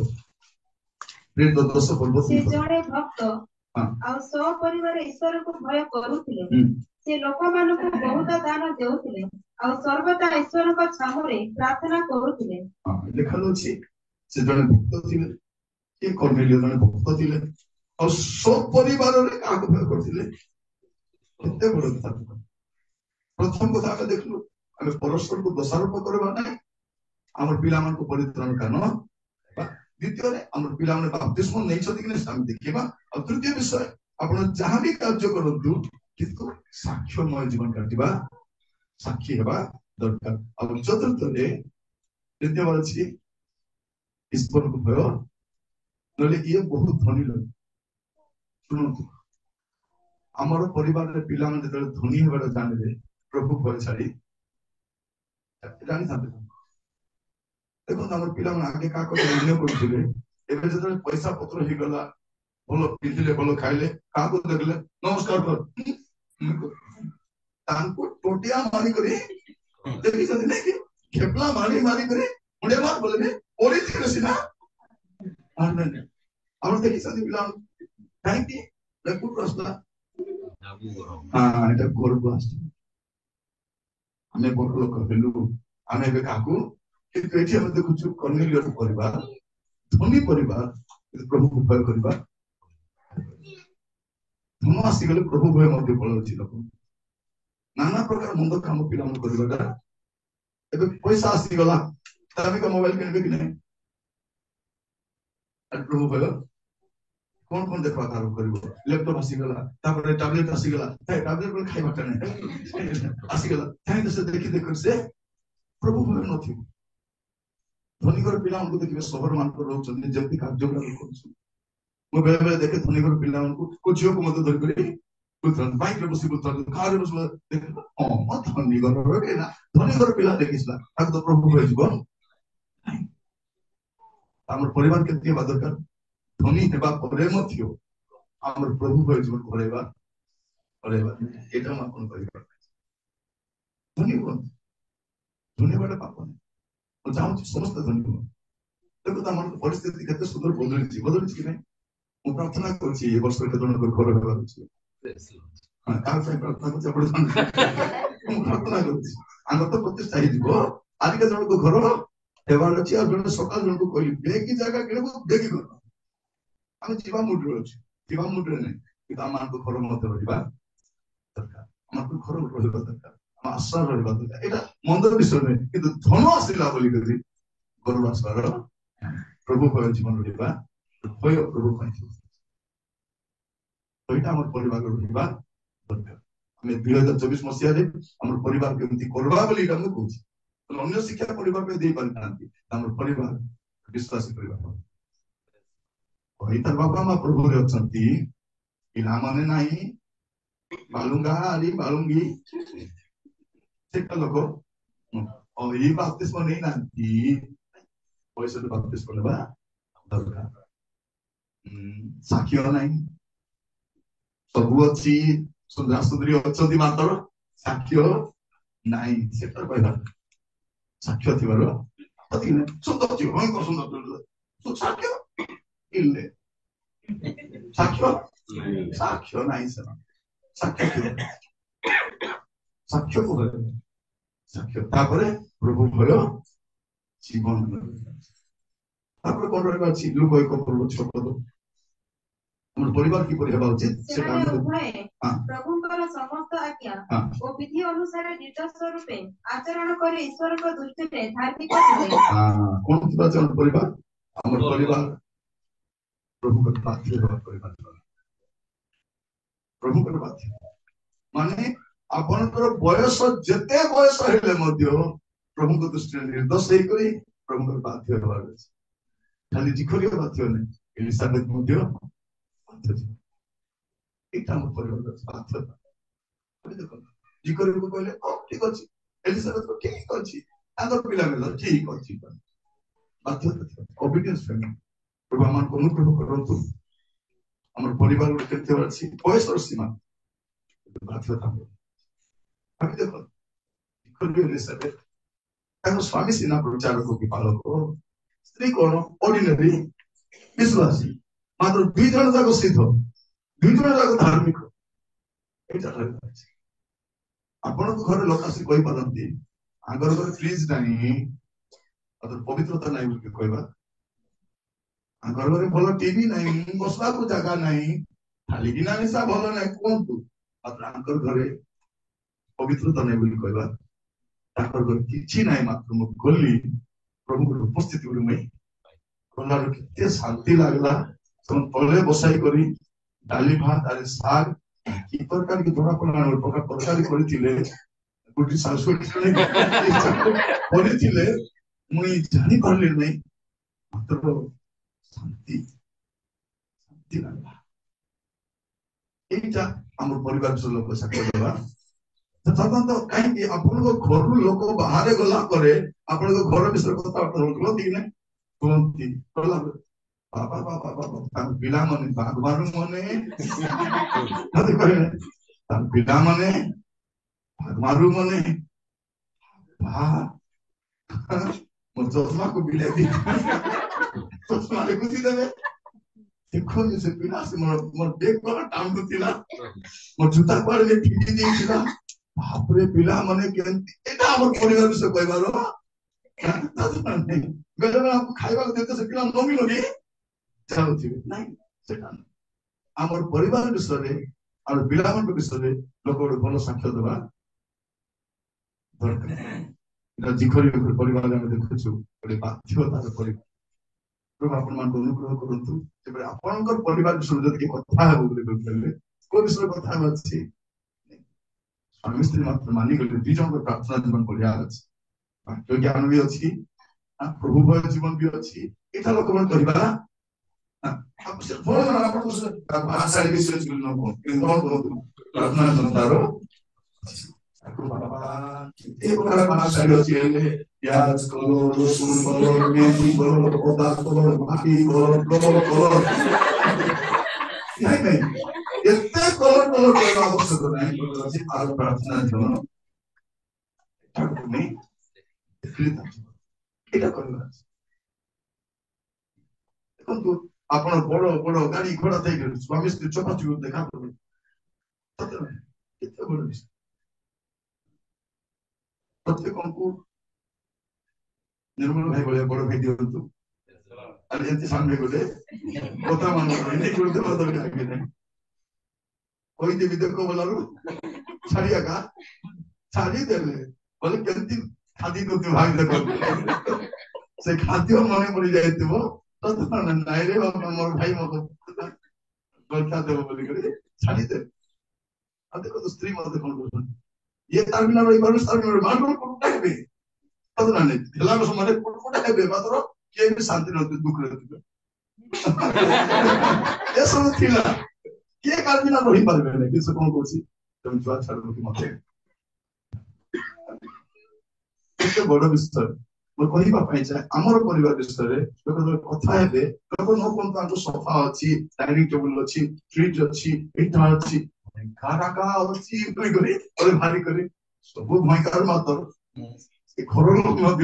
S1: ପ୍ରେରିତ 10 ପର୍ବ 2 ପଦ।
S2: ଜଣେ ଭକ୍ତ ଆଉ ସପରିବାର ଈଶ୍ୱରକୁ ଭୟ କରୁଥିଲେ, ସେ ଲୋକମାନଙ୍କୁ ବହୁତ ଦାନ ଦେଉଥିଲେ ଆଉ ସର୍ବଦା ଈଶ୍ୱରଙ୍କ ସାମୁରେ ପ୍ରାର୍ଥନା କରୁଥିଲେ।
S1: ଲେଖାଯାଉଛି ସେ ଜଣେ ଭକ୍ତ ଥିଲେ, କିଏ କର୍ନେଲିୟ ଜଣେ ଭକ୍ତ ଥିଲେ ଆଉ ସପରିବାରରେ କାହାକୁ ଭୟ କରୁଥିଲେ। କେତେ ବଡ କଥା। ପ୍ରଥମ କଥା ଆମେ ଦେଖିଲୁ, ଆମେ ପରସ୍ପରକୁ ଦୋଷାରୋପ କରିବା ନାହିଁ, ଆମର ପିଲାମାନଙ୍କୁ ପରିତ୍ରାଣ କାରଣ। ଦ୍ୱିତୀୟରେ ଆମର ପିଲାମାନେ ବାପ୍ତିସ୍ମ ନେଇଛନ୍ତି କି ନାହିଁ ଆମେ ଦେଖିବା। ଆଉ ତୃତୀୟ ବିଷୟ, ଆପଣ ଯାହା ବି କାର୍ଯ୍ୟ କରନ୍ତୁ କିନ୍ତୁ ସାକ୍ଷ୍ୟମୟ ଜୀବନ କାଟିବା, ସାକ୍ଷୀ ହେବା ଦରକାର। ଆଉ ଚତୁର୍ଥରେ ଦ୍ୱିତୀୟ ଅଛି ଈଶ୍ୱରକୁ ଭୟ, ନହେଲେ ଇଏ ବହୁତ ଧନୀ ଲୋକ। ଶୁଣନ୍ତୁ, ଆମର ପରିବାରରେ ପିଲାମାନେ ଯେତେବେଳେ ଧନୀ ହେବାର ଜାଣିବେ, ପ୍ରଭୁ ଭୟ ଛାଡି ଜାଣିଥାନ୍ତି। ଦେଖନ୍ତୁ ଆମର ପିଲାମାନେ ଆଗେ କାହା କଥା ନିର୍ଣ୍ଣୟ କରୁଥିଲେ, ଏବେ ଯେତେବେଳେ ପଇସା ପତ୍ର ହେଇଗଲା, ଭଲ ପିନ୍ଧିଲେ, ଭଲ ଖାଇଲେ, କାହାକୁ ଦେଖିଲେ ନମସ୍କାର କର, ତାଙ୍କୁ ଟୋଟିଆ ମାରିକରି ଦେଖିଛନ୍ତି ନାଇଁ କି, ଖେପଲା ମାରିକରି ମୁଣ୍ଡେ ମାର ବୋଲେ ପଡିଥିଲେ ସିନା ଆପଣ ଦେଖିଛନ୍ତି ପିଲାମାନଙ୍କୁ। କାହିଁକି କୋଉଠୁ ଆସିଲା? ଏଟା ଘରକୁ ଆସିଛି। ଆମେ ବଡ ଲୋକ ହେଲୁ, ଆମେ ଏବେ କାହାକୁ, କିନ୍ତୁ ଏଠି ଆମେ ଦେଖୁଛୁ କର୍ନେଲିୟର ପରିବାର ଧନୀ ପରିବାର, ପ୍ରଭୁକୁ ଭୟ କରିବା। ଧନ ଆସିଗଲେ ପ୍ରଭୁ ଭୟ ମଧ୍ୟ ପଳାଉଛି ଲୋକ। ନାନା ପ୍ରକାର ମନ୍ଦ କାମ ପିଲାମାନେ କରିବାଟା, ଏବେ ପଇସା ଆସିଗଲା ଦାମିକା ମୋବାଇଲ କିଣିବେ କି ନାହିଁ, ପ୍ରଭୁ ଭୟ କଣ କଣ ଦେଖିବା କାମ କରିବ। ଲ୍ୟାପଟପ୍ ଆସିଗଲା, ତାପରେ ଟାବଲେଟ ଆସିଗଲା, ଟାବଲେଟ ଖାଇବାଟା ନାହିଁ ଆସିଗଲା, କାହିଁକି ସେ ଦେଖି ସେ ପ୍ରଭୁ ଭୟ ନଥିବ। ଧନୀଘର ପିଲାମାନଙ୍କୁ ଦେଖିବେ ସହର ମାନଙ୍କର ରହୁଛନ୍ତି, ଯେମିତି କାର୍ଯ୍ୟକଳାପ କରୁଛନ୍ତି। ମୁଁ ବେଳେ ବେଳେ ଦେଖେ ଧନୀଘର ପିଲାମାନଙ୍କୁ, ଝିଅକୁ ମଧ୍ୟ ଧରିକରି ବାଇକରେ ବସି କାରରେ ବସି ଧନୀଘର ପିଲା, ଧନୀଘର ପିଲା ଦେଖିଥିଲା, ତାକୁ ତ ପ୍ରଭୁ ଭୟ ଯିବ। ଆମର ପରିବାର କେମିତି ହେବା ଦରକାର, ଧନୀ ହେବା ପରେ ମଧ୍ୟ ଆମର ପ୍ରଭୁ ଭଳି ଜୀବନ କରେଇବା ଏଇଟା ମୁଁ ଆପଣ କରିବା ଧନୀ ହୁଅନ୍ତୁ। ଧନୀ ହେବାଟା ପାପ ନାହିଁ। ମୁଁ ଚାହୁଁଛି ସମସ୍ତେ ଧନୀ ହୁଅନ୍ତୁ। ଦେଖନ୍ତୁ ଆମର ପରିସ୍ଥିତି କେତେ ସୁନ୍ଦର ବଦଳିଛି କି ନାହିଁ। ମୁଁ ପ୍ରାର୍ଥନା କରୁଛି ଏ ବର୍ଷ କେତେ ଜଣଙ୍କ ଘର ହେବାର ଅଛି। କାହା ପାଇଁ ପ୍ରାର୍ଥନା କରୁଛି ଆପଣ ମୁଁ ପ୍ରାର୍ଥନା କରୁଛି ଆମର ତ ପ୍ରତିଷ୍ଠା ହେଇଯିବ। ଆଜି କେତେ ଜଣଙ୍କ ଘର ହେବାର ଅଛି। ଆଉ ଜଣେ ସକାଳ ଜଣକୁ କହିଲି ବେଗି ଜାଗା କିଣିବୁ ବେଗି ଘର। ଆମେ ଯିବା ମୁଣ୍ଡରେ ଅଛୁ, ଯିବା ମୁଣ୍ଡରେ ନାହିଁ, କିନ୍ତୁ ଆମମାନଙ୍କ ଘର ମଧ୍ୟ ରହିବା ଦରକାର। ଆମକୁ ଘର ରହିବା ଦରକାର, ଆମ ଆଶା ରହିବା ଦରକାର। ଏଇଟା ମନ୍ଦ ବିଷୟ ନୁହେଁ, କିନ୍ତୁ ଧନ ଆସିଲା ବୋଲିକରି ଘରୁ ଆସିବାର ପ୍ରଭୁ ଭୟ ଜୀବନ ରହିବା ଭୟ ପ୍ରଭୁ ପାଇଁ ଏଇଟା ଆମର ପରିବାର ରହିବା ଦରକାର। ଆମେ 2024 ମସିହାରେ ଆମର ପରିବାର କେମିତି କରିବା ବୋଲି ଏଇଟା ମୁଁ କହୁଛି। ଅନ୍ୟ ଶିକ୍ଷା ପରିବାର ପାଇଁ ଦେଇପାରିଥାନ୍ତି, ଆମର ପରିବାର ବିଶ୍ୱାସ କରିବା। ତାର ବାପା ମା ପ୍ରଭୁରେ ଅଛନ୍ତି, ପିଲାମାନେ ନାହିଁ ବାଲୁଙ୍ଗା ଆରି ବାଲୁଙ୍ଗି ସେଟା ଲୋକ ଏଇ ବାପ୍ତିସ୍ମ ନେଇନାହାନ୍ତି। ପଇସାରେ ବାପ୍ତିସ୍ମ ନେବା ଦରକାର। ସାକ୍ଷ୍ୟ ନାହିଁ, ସବୁ ଅଛି, ସୁନ୍ଦର ସୁନ୍ଦରୀ ଅଛନ୍ତି, ମାତ୍ର ସାକ୍ଷ୍ୟ ନାହିଁ। ସେଟା କହିବା ସାକ୍ଷ୍ୟ ଥିବାର ସୁନ୍ଦର ଥିବ, ସୁନ୍ଦର ସାକ୍ଷ୍ୟ ଇଲେ ସାକ୍ଷ୍ୟ ନାହିଁ। ସେମାନେ ସାକ୍ଷ୍ୟ ତାପରେ ପ୍ରଭୁ ଭୟ ଜୀବନ। ତାପରେ କଣ ରହିବା ଅଛି? ଲୋକ ଏକ ପଦ ଆମର ପରିବାର କିପରି ହେବା ଉଚିତ
S2: ପ୍ରଭୁଙ୍କର ସମସ୍ତ ଆଜ୍ଞା ଓ ବିଧି ଅନୁସାରେ ନିର୍ଦ୍ଦେଶ ରୂପେ ଆଚରଣ କରି ଈଶ୍ୱରଙ୍କ ଦୃଷ୍ଟିରେ ଧାର୍ମିକ ଥିଲେ।
S1: କଣ ଥିବା ଯେ ପରିବାର? ଆମର ପରିବାର ପ୍ରଭୁଙ୍କର ବାଧ୍ୟ ହେବା ପରିବାର। ପ୍ରଭୁଙ୍କର ବାଧ୍ୟ ମାନେ ଆପଣଙ୍କର ବୟସ ଯେତେ ବୟସ ହେଲେ ମଧ୍ୟ ପ୍ରଭୁଙ୍କ ଦୃଷ୍ଟିରେ ନିର୍ଦ୍ଦୋଷ ହେଇକରି ପ୍ରଭୁଙ୍କର ବାଧ୍ୟ ହେବାର ଅଛି। ଖାଲି ଜିଖରିଆ ବାଧ୍ୟ ନାହିଁ, ଏଲିସାବେଥ ମଧ୍ୟ ବାଧ୍ୟ। ଏଇଟା ଆମ ପରିବାର ବାଧ୍ୟତା। ଦେଖନ୍ତୁ ଜିଖରିଆକୁ କହିଲେ ଠିକ ଅଛି, ଏଲିସାବେଥ ଠିକ ଅଛି, ତାଙ୍କର ପିଲାମାନେ ଠିକ ଅଛି, ବାଧ୍ୟତା ଥିଲା। ଓବିଡିଏନ୍ସ ପ୍ରଭୁ ଆମମାନଙ୍କୁ ଅନୁଗ୍ରହ କରନ୍ତୁ। ଆମର ପରିବାର ଗୋଟେ କେତେ ଅଛି ବୟସର ସୀମା ବାଧ୍ୟତା। ଦେଖନ୍ତୁ ଏଲିସାବେଥ ତାଙ୍କ ସ୍ୱାମୀ ସିନା ପ୍ରଚାରକ କି ପାଳକ, ସ୍ତ୍ରୀ କଣ ଅର୍ଡିନାରୀ ବିଶ୍ୱାସୀ, ମାତ୍ର 2 ଜଣ ଯାକ ସିଦ୍ଧ, 2 ଜଣ ଯାକ ଧାର୍ମିକ। ଏଇଟା ରହିଛି। ଆପଣଙ୍କ ଘରେ ଲୋକ ଆସି କହିପାରନ୍ତି ଆଙ୍କର ଘରେ ଫ୍ରିଜ ନାହିଁ, ପବିତ୍ରତା ନାହିଁ ବୋଲି କହିବା। ଆଙ୍କର ଘରେ ଭଲ ଟିଭି ନାହିଁ, ବସିବାକୁ ଜାଗା ନାହିଁ, ଖାଲିକିନା ନିଶା ଭଲ ନାହିଁ କୁହନ୍ତୁ, ମାତ୍ର ଆଙ୍କର ଘରେ ପବିତ୍ରତା ନାହିଁ ବୋଲି କହିବା। ତାଙ୍କର ଘରେ କିଛି ନାହିଁ, ମାତ୍ର ମୁଁ ଗଲି ପ୍ରଭୁଙ୍କର ଉପସ୍ଥିତି ମୁଇଁ ଗଲାରୁ କେତେ ଶାନ୍ତି ଲାଗିଲା। ସେମାନେ ତଳେ ବସାଇ କରି ଡାଲି ଭାତ ଆରେ ଶାଗ କି ତରକାରୀ କି ଧରା ପଡିଲା ପ୍ରକାର ତରକାରୀ କରିଥିଲେ, ଗୋଟି ଶାଶୁ କରିଥିଲେ, ମୁଇଁ ଜାଣିପାରିଲି ନାହିଁ, ମାତ୍ର ଶାନ୍ତି ଲାଗିଲା। এইটা আমার পরিবার লোক সাক্ষ্য দেবা। সাধারণত কাହିଁକି ଆପଣଙ୍କ ଘରୁ ଲୋକ ବାହାରେ ଗଲା ପରେ ଆପଣଙ୍କ ଘର ବିଷୟରେ କଥା କୁହନ୍ତି କି ନାହିଁ? କୁହନ୍ତି। ବାବା ବାବା ବାବା ତାଙ୍କ ପିଲାମାନେ ଭାଗବାନ ମାନେ କହିଲେ, ତାଙ୍କ ପିଲାମାନେ ଭାଗମାରୁ ମାନେ ମୋ ଚଷମାକୁ ବିଲେଇ ଚଷମା ଦେଖୁଛି ଦେବେ। ଦେଖନ୍ତୁ ସେ ପିଲା ମୋର ବେଗ ଗଲା ଟାଣୁଥିଲା, ମୋ ଜୁତା କୁଆଡେ ଫିଟି ଦେଇଥିଲା। ବାପରେ ପିଲାମାନେ କେମିତି, ଏଇଟା ଆମର ପରିବାର ବିଷୟ କହିବାର ବେଳେବେଳେ ଆମକୁ ଖାଇବାକୁ ଦେତେ ସେ ପିଲା ନମି ଲଗେଇ ଚାହୁଁଥିବେ ନାଇଁ, ସେଟା ଆମର ପରିବାର ବିଷୟରେ ଆମର ପିଲାମାନଙ୍କ ବିଷୟରେ ଲୋକ ଗୋଟେ ଭଲ ସାକ୍ଷ୍ୟ ଦେବା ଦରକାର। ଜିଖରି ପରିବାର ଆମେ ଦେଖୁଛୁ ଗୋଟେ ବାଧ୍ୟତାର ପରିବାର। ପ୍ରଭୁ ଆପଣମାନଙ୍କୁ ଅନୁଗ୍ରହ କରନ୍ତୁ। ତେବେ ଆପଣଙ୍କର ପରିବାର ବିଷୟରେ ଯଦି କଥା ହେବ ବୋଲି କହିଲେ କୋଉ ବିଷୟରେ କଥା ହେବା ଅଛି? ସ୍ୱାମୀ ସ୍ତ୍ରୀ ମାତ୍ର ମାନିଗଲେ 2 ଜଣଙ୍କର ପ୍ରାର୍ଥନା ଜୀବନ ବଢିଆ ଅଛି, ବାକ୍ୟ ଜ୍ଞାନ ବି ଅଛି, ପ୍ରଭୁ ଭୟ ଜୀବନ ବି ଅଛି। ଏଇଟା ଲୋକମାନେ କରିବା ଭାଷାରେ ବିଷୟ ପ୍ରାର୍ଥନା ଜନତାର ଏ ପ୍ରକାର ଭାଷାରେ ଅଛି। ପିଆଜ କଲର, ରସୁଣ କଲର, ମେଥି କଲର, ଅଦା କଲର, ମାଟି କଲର, କଲର नहीं नहीं इतने कलर कलर करना आवश्यक नहीं बोलते आज प्रार्थना जन ठाकुर नहीं এটা করবে এখন তো আপনার বড় বড় গাড়ি ঘোড়া থেকে স্বামী স্ত্রী চোপাচুপ দেখা করবে সত্য নয় কেতে বড় বিষয় প্রত্যেকଙ୍କୁ ନିର୍ମଳ ଭାଇ ଭଳିଆ ବଡ ଭାଇ ଦିଅନ୍ତୁ ଆଉ ଏମିତି ସାମ୍ନା ଗଲେ କଥା ମାନନ୍ତୁ ଏମିତି କରିଦେବା ଦରକାର କି ନାହିଁ କହିଦେବି ଦେଖ ବୋଲାରୁ ଛାଡିଆକା ଛାଡିଦେଲେ ବୋଲେ କେମିତି ଖାଦ୍ୟ ନଥିବ ଭାଇ ଦେଖ ସେ ଖାଦ୍ୟ ମନେ ପଡି ଯାଇଥିବ ନାଇଁ ରେ ମୋର ଭାଇ ମତେ ଗଳ୍ପା ଦେବ ବୋଲିକରି ଛାଡିଦେବେ ଆଉ ଦେଖନ୍ତୁ ସ୍ତ୍ରୀ ମତେ କଣ କରୁଛନ୍ତି ଇଏ ତାର ବିନା ରହିପାରୁନି ତାର ବିନା ମାତ୍ର କୋଟା ହେବେ ନାଇଁ ହେଲା ସମୟରେ କୋଟା ହେବେ ମାତ୍ର କିଏ ବି ଶାନ୍ତି ନଥିବେ ଦୁଃଖରେ ଥିବେ ଏସବୁ ଥିଲା କିଏ କାହାର ବିନା ରହିପାରିବେ ନାହିଁ କିନ୍ତୁ କଣ କହୁଛି ତମେ ଛୁଆ ଛାଡୁ ମତେ କେତେ ବଡ ବିଷୟ ମୁଁ କହିବା ପାଇଁ ଚାହେଁ ଆମର ପରିବାର ବିଷୟରେ କଥା ହେବେ ଲୋକ ନ କୁହନ୍ତୁ ତାଙ୍କୁ ସଫା ଅଛି ଡାଇନିଂ ଟେବୁଲ ଅଛି ଫ୍ରିଜ ଅଛି ଏଇଟା ଅଛି କାରାକା ଅଛି କରି ଭାରି କରି ସବୁ ଭୟଙ୍କର ମାତ୍ର ସେ ଘର ଲୋକ ମଧ୍ୟ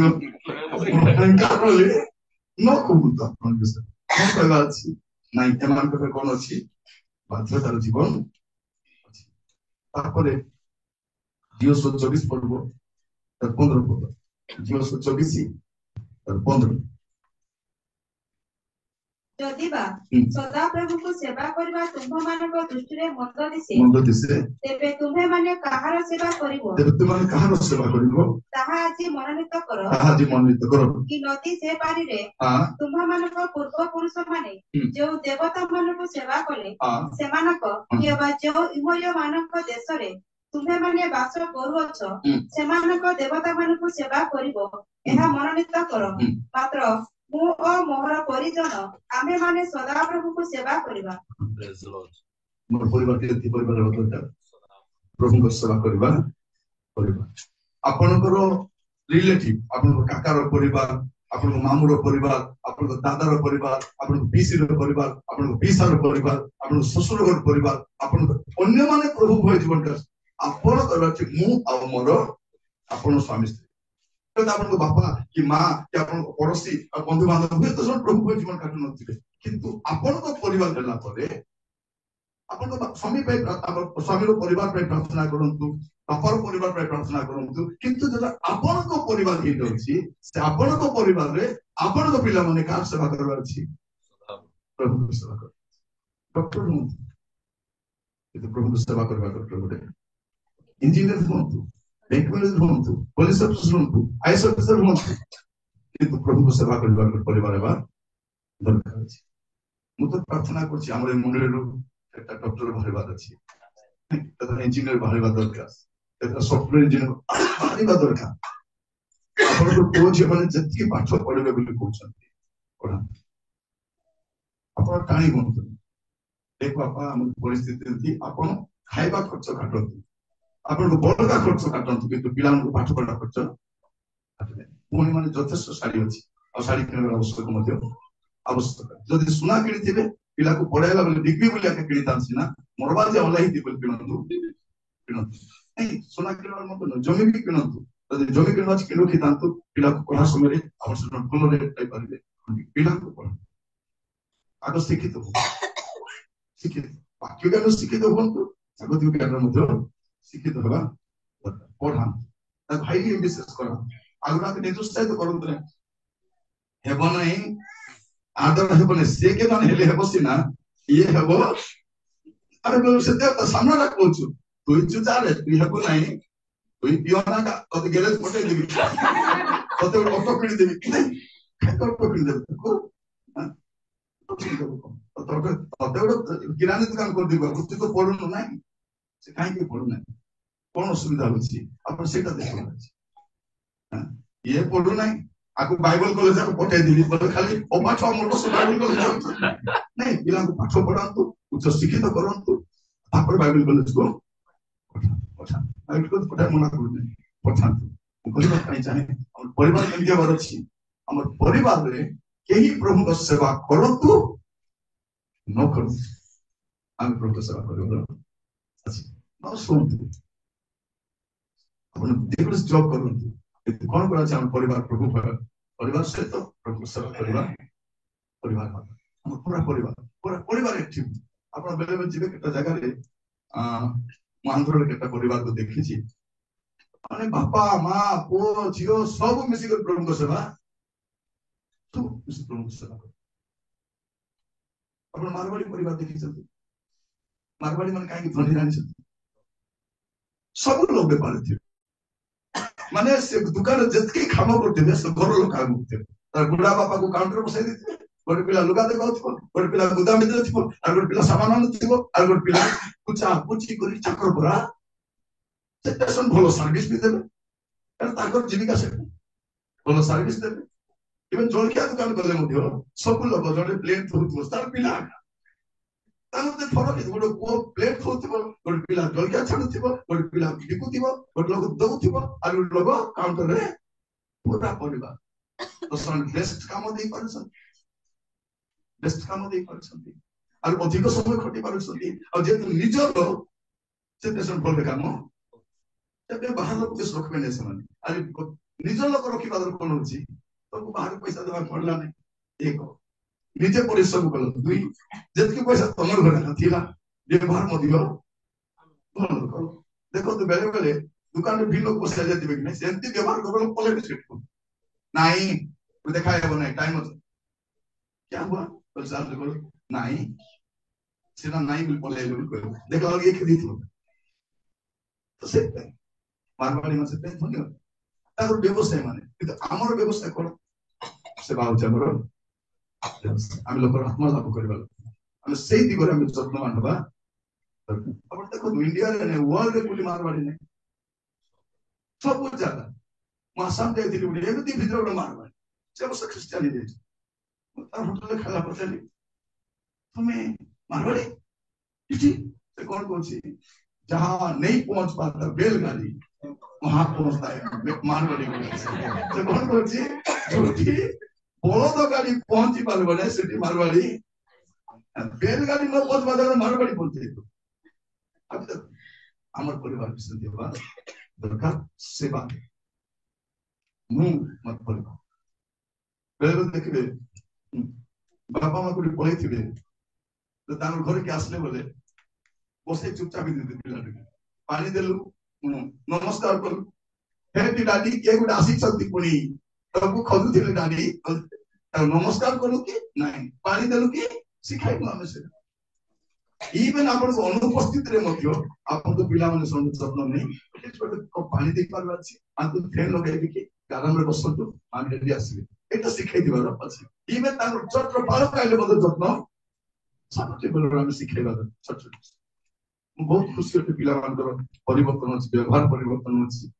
S1: ନ କୁହନ୍ତୁ ଆପଣଙ୍କ ବିଷୟରେ କଣ କହିବା ଅଛି ନାଇଁ ଏମାନଙ୍କର କଣ ଅଛି ବାଧ୍ୟତାର ଜୀବନ ଅଛି ତାପରେ 224 ପର୍ବ 15 ପଦ 224
S2: ଯଦି ବା ସଦାପ୍ରଭୁଙ୍କୁ ସେବା କରିବା ତୁମ୍ଭମାନଙ୍କ ଦୃଷ୍ଟିରେ ମନ୍ଦ ଦିଶେ ତେବେ ତୁମ୍ଭେମାନେ କାହାର ସେବା କରିବ ତାହା ଆଜି ମନୋନୀତ କର କି ନଦୀ ସେ ପାରିରେ ତୁମ୍ଭମାନଙ୍କ ପୂର୍ବପୁରୁଷମାନେ ଯେଉଁ ଦେବତା ମାନଙ୍କୁ ସେବା କଲେ ସେମାନଙ୍କ କିମ୍ବା ଯେଉଁ ଇମୋରିୟ ମାନଙ୍କ ଦେଶରେ ତୁମ୍ଭେମାନେ ବାସ କରୁଅଛ ସେମାନଙ୍କ ଦେବତା ମାନଙ୍କୁ ସେବା କରିବ ଏହା ମନୋନୀତ କର ମାତ୍ର ମୁଁ ଓ ମୋର ପରିଜନ ଆମେମାନେ ସଦାପ୍ରଭୁଙ୍କୁ ସେବା କରିବା
S1: ମୋର ପରିବାର ପ୍ରଭୁଙ୍କ ସେବା କରିବା ଆପଣଙ୍କର ରିଲେଟିଭ ଆପଣଙ୍କ କାକାର ପରିବାର ଆପଣଙ୍କ ମାମୁର ପରିବାର ଆପଣଙ୍କ ଦାଦାର ପରିବାର ଆପଣଙ୍କ ପିସିର ପରିବାର ଆପଣଙ୍କ ପିସାର ପରିବାର ଆପଣଙ୍କ ଶ୍ୱଶୁରର ପରିବାର ଆପଣଙ୍କ ଅନ୍ୟମାନେ ପ୍ରଭୁ ଭୟ ଜୀବନ ଆପଣ କହିବା ମୁଁ ଆଉ ମୋର ଆପଣ ସ୍ୱାମୀ ସ୍ତ୍ରୀ ଆପଣଙ୍କ ବାପା କି ମା କି ଆପଣଙ୍କ ପଡୋଶୀ ଆଉ ବନ୍ଧୁବାନ୍ଧବ ହୁଏତ ସେମାନେ ପ୍ରଭୁ ଭୟ ଜୀବନ କାଟୁ ନଥିବେ କିନ୍ତୁ ଆପଣଙ୍କ ପରିବାର ହେଲା ପରେ ଆପଣଙ୍କ ସ୍ୱାମୀ ପାଇଁ ସ୍ୱାମୀର ପରିବାର ପାଇଁ ପ୍ରାର୍ଥନା କରନ୍ତୁ ବାପାର ପରିବାର ପାଇଁ ପ୍ରାର୍ଥନା କରନ୍ତୁ କିନ୍ତୁ ଯେତେବେଳେ ଆପଣଙ୍କ ପରିବାର ହେଇଯାଉଛି ସେ ଆପଣଙ୍କ ପରିବାରରେ ଆପଣଙ୍କ ପିଲାମାନେ କାହାର ସେବା କରିବାର ଅଛି ପ୍ରଭୁଙ୍କ ସେବା କର ଡକ୍ଟର ହୁଅନ୍ତୁ କିନ୍ତୁ ପ୍ରଭୁଙ୍କ ସେବା କରିବା ଡକ୍ଟର ଗୋଟେ ଇଞ୍ଜିନିୟର ହୁଅନ୍ତୁ ବ୍ୟାଙ୍କ ମ୍ୟାନେଜର ହୁଅନ୍ତୁ ପୋଲିସ ଅଫିସର ହୁଅନ୍ତୁ ଆଇଏଏସ୍ ଅଫିସର ହୁଅନ୍ତୁ କିନ୍ତୁ ପ୍ରଭୁଙ୍କ ସେବା କରିବା ପରିବାର ହେବା ଦରକାର ଅଛି ମୁଁ ତ ପ୍ରାର୍ଥନା କରୁଛି ଆମର ଏ ମଣ୍ଡଳୀରୁ একটা ডক্টর বাড়িবার আছে ইঞ্জিনিয়ার বাড়িবার দরকার একটা সফটওয়্যার ইঞ্জিনিয়ার বাড়িবার দরকার ଆପଣଙ୍କ ପୁଅ ଝିଅମାନେ ଯେତିକି ପାଠ ପଢିବେ ବୋଲି କହୁଛନ୍ତି ପଢାନ୍ତୁ ଆପଣ ଟାଣି ହୁଅନ୍ତୁ ଦେଖ ବାପା ଆମ ପରିସ୍ଥିତି ଏମିତି ଆପଣ ଖାଇବା ଖର୍ଚ୍ଚ କାଟନ୍ତୁ ଆପଣଙ୍କ ବଳକା ଖର୍ଚ୍ଚ କାଟନ୍ତୁ କିନ୍ତୁ ପିଲାମାନଙ୍କୁ ପାଠ ପଢା ଖର୍ଚ୍ଚ କାଟିବେ ପୁଣି ମାନେ ଯଥେଷ୍ଟ ଶାଢୀ ଅଛି ଆଉ ଶାଢୀ କିଣିବାର ଆବଶ୍ୟକ ମଧ୍ୟ ଆବଶ୍ୟକ ଯଦି ସୁନା କିଣିଥିବେ ପିଲାକୁ ପଢେଇଲା ବେଳେ ବିକ୍ରି ବୋଲି ଆକେ କିଣିଥାନ୍ତି ନା ମରବା ଯେ ଅଲାହିତି ବୋଲି କିଣନ୍ତୁ ନାଇଁ ସୁନା କିଣିବାର ମଧ୍ୟ ନୁହେଁ ଜମି ବି କିଣନ୍ତୁ ଯଦି ଜମି କିଣିବା ଅଛି କିଣି ରଖିଥାନ୍ତୁ ପିଲାକୁ ପଢା ସମୟରେ ଆବଶ୍ୟକ ଭଲ ରେଟ୍ ପାଇପାରିବେ ପିଲାଙ୍କୁ ପଢାନ୍ତୁ ଆଗ ଶିକ୍ଷିତ ବାକ୍ୟ ଜ୍ଞାନ ଶିକ୍ଷିତ ହୁଅନ୍ତୁ ଜାଗତିକ ଜ୍ଞାନ ମଧ୍ୟ ଶିକ୍ଷିତ ହେବା ଦରକାର ପଢାନ୍ତୁ ତାକୁ ହାଇଲି ବିଶେଷ କରାନ୍ତୁ ଆଗୁରାକୁ ନିରୁତ୍ସାହିତ କରନ୍ତୁ ନାହିଁ ହେବ ନାହିଁ ଆଦର ହେବନି ସେ କେମାନେ ହେଲେ ହେବ ସିନା ଇଏ ହେବ ଆରେ ସେତେ ସାମ୍ନାଟା କହୁଛୁ ତୁଇ ଚାଲେ ତୁଇ ହେବ ନାହିଁ ତୁଇ ପିଅନା ତତେ ଗ୍ୟାରେଜ ପଠେଇଦେବି ତତେ ଗୋଟେ ଅଟୋ କିଣିଦେବି ନାଇଁ ଅଟୋ କିଣିଦେବି ତତେ ଗୋଟେ କିରାନୀ ଦୋକାନ କରିଦେବି ତୁ ତ ପଢୁନୁ ନାହିଁ ସେ କାହିଁକି ପଢୁନାହିଁ କଣ ଅସୁବିଧା ହଉଛି ଆପଣ ସେଇଟା ଦେଖିବାର ଅଛି ଇଏ ପଢୁନାହିଁ ଆକୁ ବାଇବଲ କଲେଜ ପଠେଇଦେବି ଖାଲି ଅପାଠ ଆମର ବାଇବଲ କଲେଜ ନାଇଁ ପିଲାଙ୍କୁ ପାଠ ପଢାନ୍ତୁ ଉଚ୍ଚ ଶିକ୍ଷିତ କରନ୍ତୁ ତାପରେ ବାଇବଲ କଲେଜକୁ ପଠାନ୍ତୁ ମନା କରୁନି ପଠାନ୍ତୁ ମୁଁ କହିବା ପାଇଁ ଚାହେଁ ଆମର ପରିବାର କେମିତି ହେବାର ଅଛି ଆମର ପରିବାରରେ କେହି ପ୍ରଭୁଙ୍କ ସେବା କରନ୍ତୁ ନ କରନ୍ତୁ आम प्रभु सेवा कर शुणु आप जॉब करूँ कौन कर परिवार प्रभु परिवार सहित प्रभु सेवा करवा परिवार पूरा परिवार एक्टिव आप बेले बेले जी केटा जगह आंध्र केटा परिवार को देखी माने बापा माँ पुओ झील सब मिसिक प्रभु सेवा सब प्रभु सेवा आप मारवाड़ी परिवार देखी मारवाड़ी मान कहीं धनी जानी सब लोग बेपार थे माने से दुकान जितकी काम करते घर लोग काम करते बुढ़ा बापा को काउंटर बसाई देते गोटे पिला लुगा देखाउथिबो गोटे पिला गुदाम भितर थिबो आ गोटे पिला सामान आनुथिबो आ गोटे पिला पुचा पुची करी चाकर परा सेटेसन भलो सर्विस भी देबे कारण ताकर जीविका से भलो सर्विस देबे इवन जलखिया दुकान गले मध्य सब लोग जड़े प्लेट धोउथिबो तार पिला तानते फरक गोटे को प्लेट धोउथिबो गोटे पिला जलखिया छानुथिबो गोटे पिला बिकुथिबो गोटे लोग दउथिबो आ गोटे लोग काउंटर रे पूरा परिवार तो सन बेस्ट काम दे परसन बेस्ट काम दे परछंती और अधिक समय खटी परछंती और जे निजर सेटेसन भल काम तबे बाहर लोग के रखबे नै समान अरे निजर लोग रखिबा दर कोन होची तो बाहर पैसा देबा पड़ला नै एक निजे परिश्रम कल दुई जतके पैसा तमर घर नथिला व्यवहार मदियो भल करो देखो तो बेले बेले दुकान में भी लोग बसा जाती है कि नहीं सेंती व्यवहार को लोग पले बिस्किट को नहीं वो दिखाया वो नहीं टाइम क्या हुआ तो साहब देखो नहीं सीधा नहीं बिल पले बिल्कुल देखो और ये खरीद लो तो से मारवाड़ी में से पे धन्य ताको व्यवसाय माने কিন্তু আমার ব্যবসায় কোন সেবা হচ্ছে আমার আমি লোকের আত্মা লাভ করিবা আমি সেই দিগরে আমি যত্নবান হবা आपण देखो इंडिया रे वर्ल्ड रे कोली मारवाड़ी नहीं सब जगह मासाम दे दिली उडे एमती भीतर उडे मारवाड़ी से बस क्रिश्चियनिटी तार होटल खाला पचाली तुम्हें मारवाड़ी इठी से कौन कौन सी जहां नहीं पहुंच पाता बैलगाड़ी वहां पहुंचता है मारवाड़ी से कौन कौन सी छोटी बलद गाड़ी पहुंची पाले बने सिटी मारवाड़ी बैलगाड़ी न पहुंच पाता मारवाड़ी पहुंचे अब तक আমার পরিবার বিশেষ দেবা দরকার সেবা মু মত পরিবার বেলে দেখবে বাবা মা কোটি পড়াইथिबे তো তার ঘরে কে আসলে বলে বসে চুপচাপ দিতে পিলাটাকে পানি দেলু নমস্কার করু হেটি দাদি কে গুড আসিছন্তি কোনি তবু খদুଥିଲେ দাদি নমস্কার করু কি নাই পানি দেলু কি শিখাইবো আমি সেটা इवन आपण अनुपस्थित रे मध्य आपण तो पिला माने संग जत्न नै छोटे को पानी दे पारबा छी आंतु फैन लगाइ कि गरम रे बसंतु आमी रेडी आसीबे एटा सिखाइ दिबार अछि इवन तार छत्र पालो काइले बद जत्न सबटे बेलर आमी सिखाइबा छत्र बहुत खुशी होते पिला मानकर परिवर्तन अछि व्यवहार परिवर्तन अछि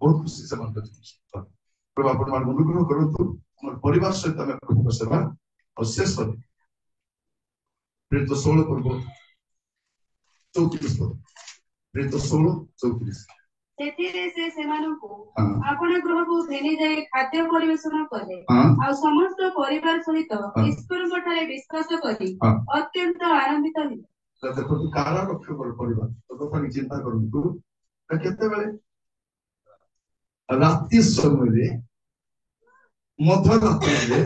S1: बहुत खुशी से मानकर प्रभु आपण मान अनुग्रह करतु हमर परिवार सहित हम प्रभु सेवा और शेष प्रेरित 16 करबो 34 प्रेरित 16 34
S2: ସେଥିରେ ସେ ସେମାନଙ୍କୁ ଆପଣ ଗୃହକୁ ଘେନି ଯାଇ ଖାଦ୍ୟ ପରିବେଷଣ କଲେ ଆଉ ସମସ୍ତ ପରିବାର ସହିତ ଈଶ୍ୱରଙ୍କ ଠାରେ ବିଶ୍ୱାସ କରି ଅତ୍ୟନ୍ତ ଆନନ୍ଦିତ ହେଲେ
S1: ଦେଖନ୍ତୁ କାରା ରକ୍ଷା କର ପରିବାର ତ କଥା ଚିନ୍ତା କରନ୍ତୁ କେତେବେଳେ ରାତି ସମୟରେ ମଧ୍ୟରାତ୍ରିରେ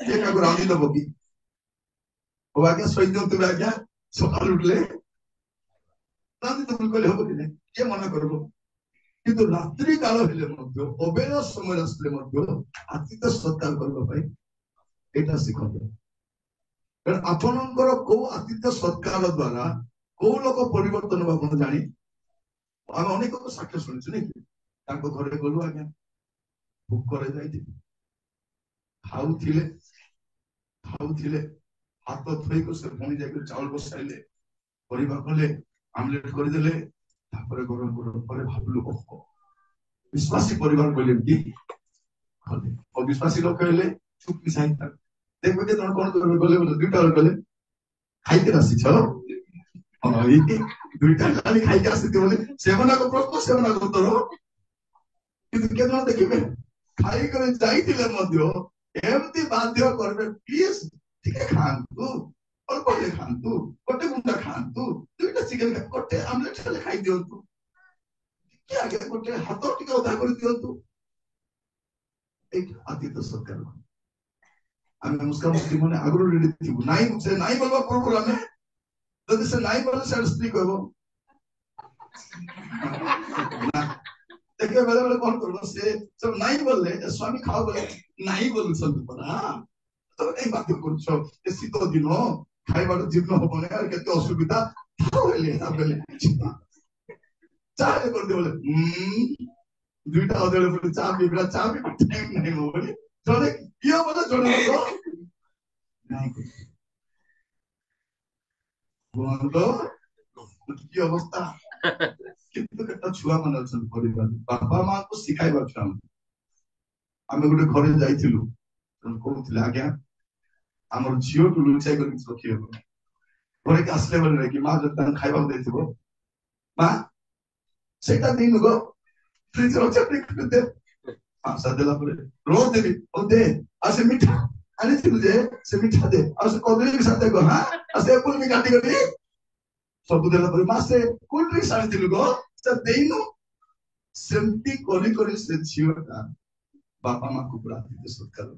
S1: ଏକାକୁ ରାନ୍ଧି ଦବ କି ଓ ଆଜ୍ଞା ସୈନ୍ୟ ତୁମେ ଆଜ୍ଞା ସକାଳୁ ଉଠିଲେ राती तो बिल्कुल हो कि ये मना करबो किंतु रात्रि काल हेले मध्य अबेर समय आसले मध्य आतिथ्य सत्कार करबो भाई एटा सिखतो कारण आपनकर को आतिथ्य सत्कार द्वारा को लोक परिवर्तन बा कोन जानि हम अनेक को साक्ष्य सुनिछु नै ताको घरे गलु आज्ञा भूख करे जाइति खाउथिले हाथ थई को से भणी जाय चावल बसाइले परिवार कले आमलेट कर देले तापर गरम गरम पर भाबलु ओहो विश्वासी परिवार बोले कि खले और विश्वासी लोग कहले चुप साइन तक देखबे के तण कोन कर बोले बोले दुटा कहले खाइ के आसी छ और ई दुटा खाली खाइ के आसी बोले सेवना को प्रश्न सेवना को उत्तर किंतु के न देखिबे खाइ करे जाइतिले मध्य एमती बाध्य करबे प्लीज ठीक है खान तू ଅଳ୍ପ ହେଲେ ଖାଆନ୍ତୁ, ଗୋଟେ ଗୁଣ୍ଡା ଖାଆନ୍ତୁ, ଦୁଇଟା ଚିକେନ ଗୋଟେ ଆମଲେଟ ହେଲେ ଖାଇଦିଅନ୍ତୁ, ଟିକେ ଆଗେ ଗୋଟେ ହାତ ଟିକେ ଅଧା କରିଦିଅନ୍ତୁ। ଏଇଟା ଆଦିତ୍ୟ ସରକାର। ଆମେ ମୁସ୍କାମୁସ୍କି ମାନେ ଆଗରୁ ରେଡି ଥିବୁ, ନାଇଁ ସେ ନାଇଁ ବୋଲବା ପୂର୍ବରୁ ଆମେ ଯଦି ସେ ନାଇଁ ବୋଲେ ସେ ସ୍ତ୍ରୀ କହିବ ଦେଖିବେ ବେଳେ ବେଳେ କଣ କରିବ, ସେ ସବୁ ନାଇଁ ବୋଲେ ସ୍ୱାମୀ ଖାଅ ବୋଲେ ନାଇଁ ବୋଲୁଛନ୍ତି ପରା, ତମେ କାଇଁ ବାଧ୍ୟ କରୁଛ, ଏ ଶୀତ ଦିନ ଖାଇବାଟା ଜୀର୍ଣ୍ଣ ହବନି, ଆଉ କେତେ ଅସୁବିଧା ଚା କରିଦିଅ ବୋଲେ ଦୁଇଟା ଅଧେବେଳେ ବୋଲେ ଚା ପିଇବା, ଚା ପିଇବା ଟାଇମ ନାହିଁ ମୋ ବୋଲି ଜଣେ କିଏ ବୋଲେ ଜଣେ ନାଇଁ କି ଅବସ୍ଥା। କିନ୍ତୁ କେତେ ଛୁଆ ମାନେ ଅଛନ୍ତି ପରିବାର, ବାପା ମାଙ୍କୁ ଶିଖାଇବା ଛୁଆ। ଆମେ ଗୋଟେ ଘରେ ଯାଇଥିଲୁ, କହୁଥିଲେ ଆଜ୍ଞା ଆମର ଝିଅଠୁ ଲୁଚାଇ କରି କିଛି ରଖିବାକୁ, ଘରେ ଆସିଲେ ବେଳେ କି ମା ଯଦି ତାଙ୍କୁ ଖାଇବାକୁ ଦେଇଥିବ, ମା ସେଇଟା ଦେଇନୁ ଗୋ ଫ୍ରିଜ ଦେ, ଦେଲା ପରେ ରୋଜ ଦେବି ଦେ, ଆଉ ସେ ମିଠା ଆଣିଥିଲୁ ଯେ ସେ ମିଠା ଦେ, ଆଉ ସେ କଦଳୀ ବି ସାଥେ ହଁ, ଆଉ ସେ ଏପଲ ବି କାଟିକରି ସବୁ ଦେଲା ପରେ ମା ସେ କୋଲ୍ଡ ଡ୍ରିଙ୍କସ ଆଣିଥିଲୁ ଗୋ ସେ ଦେଇନୁ। ସେମିତି କରି କରି ସେ ଝିଅଟା ବାପା ମାଙ୍କୁ ପୁରା ଆଦିତ୍ୟ ସରକାର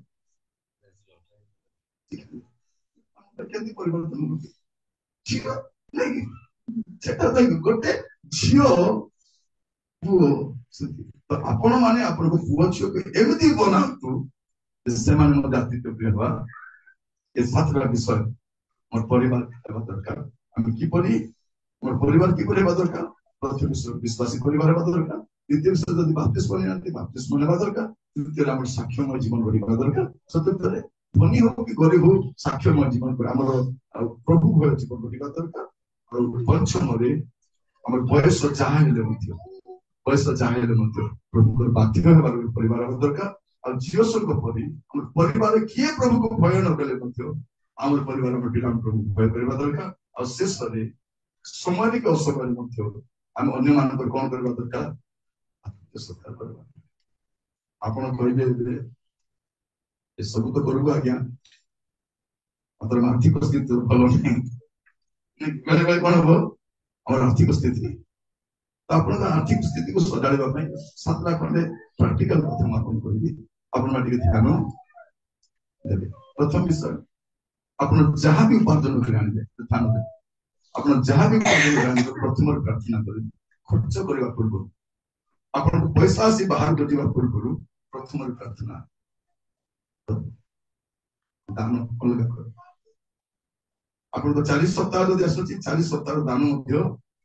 S1: କେମିତି ପରିବର୍ତ୍ତନ ହଉଛି ଝିଅ ନାଇଁ, ସେଟା ଗୋଟେ ଝିଅ ପୁଅ। ତ ଆପଣ ମାନେ ଆପଣଙ୍କ ପୁଅ ଝିଅକୁ ଏମିତି ବନାନ୍ତୁ ସେମାନେ ମଧ୍ୟ ଆଦିତ୍ୟ ପ୍ରିୟ ହେବା। ଏ ସାତଟା ବିଷୟ ମୋର ପରିବାର ହେବା ଦରକାର। ଆମେ କିପରି ମୋର ପରିବାର କିପରି ହେବା ଦରକାର? ପ୍ରଥମ ବିଷୟ ବିଶ୍ୱାସୀ ପରିବାର ହେବା ଦରକାର। ଦ୍ୱିତୀୟ ବିଷୟ ଯଦି ବାପ୍ତିସ୍ମ ନିଅନ୍ତି ବାପ୍ତିସ୍ମ ନେବା ଦରକାର। ତୃତୀୟରେ ଆମର ସାକ୍ଷ୍ୟମୟ ଜୀବନ ରହିବା ଦରକାର। ଚତୁର୍ଥରେ ଧନୀ ହଉ କି ଗରିବ ହଉ ସାକ୍ଷ୍ୟମୟ ଜୀବନ ଆମର ଆଉ ପ୍ରଭୁ ଭୟ ଜୀବନ ରହିବା ଦରକାର। ଆଉ ପଞ୍ଚମରେ ଆମର ବୟସ ଯାହା ହେଲେ ମଧ୍ୟ ପ୍ରଭୁଙ୍କର ବାଧ୍ୟ ହେବାର ପରିବାର ହେବା ଦରକାର। ଆଉ ଝିଅ ସଙ୍ଗ ପରି ଆମ ପରିବାର କିଏ ପ୍ରଭୁକୁ ଭୟ ନ କଲେ ମଧ୍ୟ ଆମର ପରିବାର ପିଲାଙ୍କୁ ପ୍ରଭୁକୁ ଭୟ କରିବା ଦରକାର। ଆଉ ଶେଷରେ ସମୟରେ କି ଅସମୟରେ ମଧ୍ୟ ଆମେ ଅନ୍ୟମାନଙ୍କର କଣ କରିବା ଦରକାର? ସତ୍କାର କରିବା। ଆପଣ କହିବେ ଏସବୁ ତ କରିବୁ ଆଜ୍ଞା, ମାତ୍ର ଆର୍ଥିକ ସ୍ଥିତି ଭଲ ନାହିଁ। ବେଳେ ବେଳେ କଣ ହବ ଆମର ଆର୍ଥିକ ସ୍ଥିତି, ତ ଆପଣଙ୍କ ଆର୍ଥିକ ସ୍ଥିତିକୁ ସଜାଡ଼ିବା ପାଇଁ ସାତଟା ଖଣ୍ଡେ ପ୍ରାକ୍ଟିକାଲ କଥା ମୁଁ ଆପଣଙ୍କୁ କହିବି, ଆପଣ ଟିକେ ଧ୍ୟାନ ଦେବେ। ପ୍ରଥମ ବିଷୟ, ଆପଣ ଯାହା ବି ଉପାର୍ଜନ କରି ଆଣିବେ ଧ୍ୟାନ ଦେବେ। ଆପଣ ଯାହା ବି ଉପାର୍ଜନ କରି ଆଣିବେ ପ୍ରଥମରେ ପ୍ରାର୍ଥନା କରିବେ। ଖର୍ଚ୍ଚ କରିବା ପୂର୍ବରୁ ଆପଣଙ୍କୁ ପଇସା ଆସି ବାହାରକୁ ଯିବା ପୂର୍ବରୁ ପ୍ରଥମରେ ପ୍ରାର୍ଥନା, ଦାନ ଅଲଗା କର। ଆପଣଙ୍କ 40 ସପ୍ତାହ ଯଦି ଆସୁଛି 40 ସପ୍ତାହର ଦାନ ମଧ୍ୟ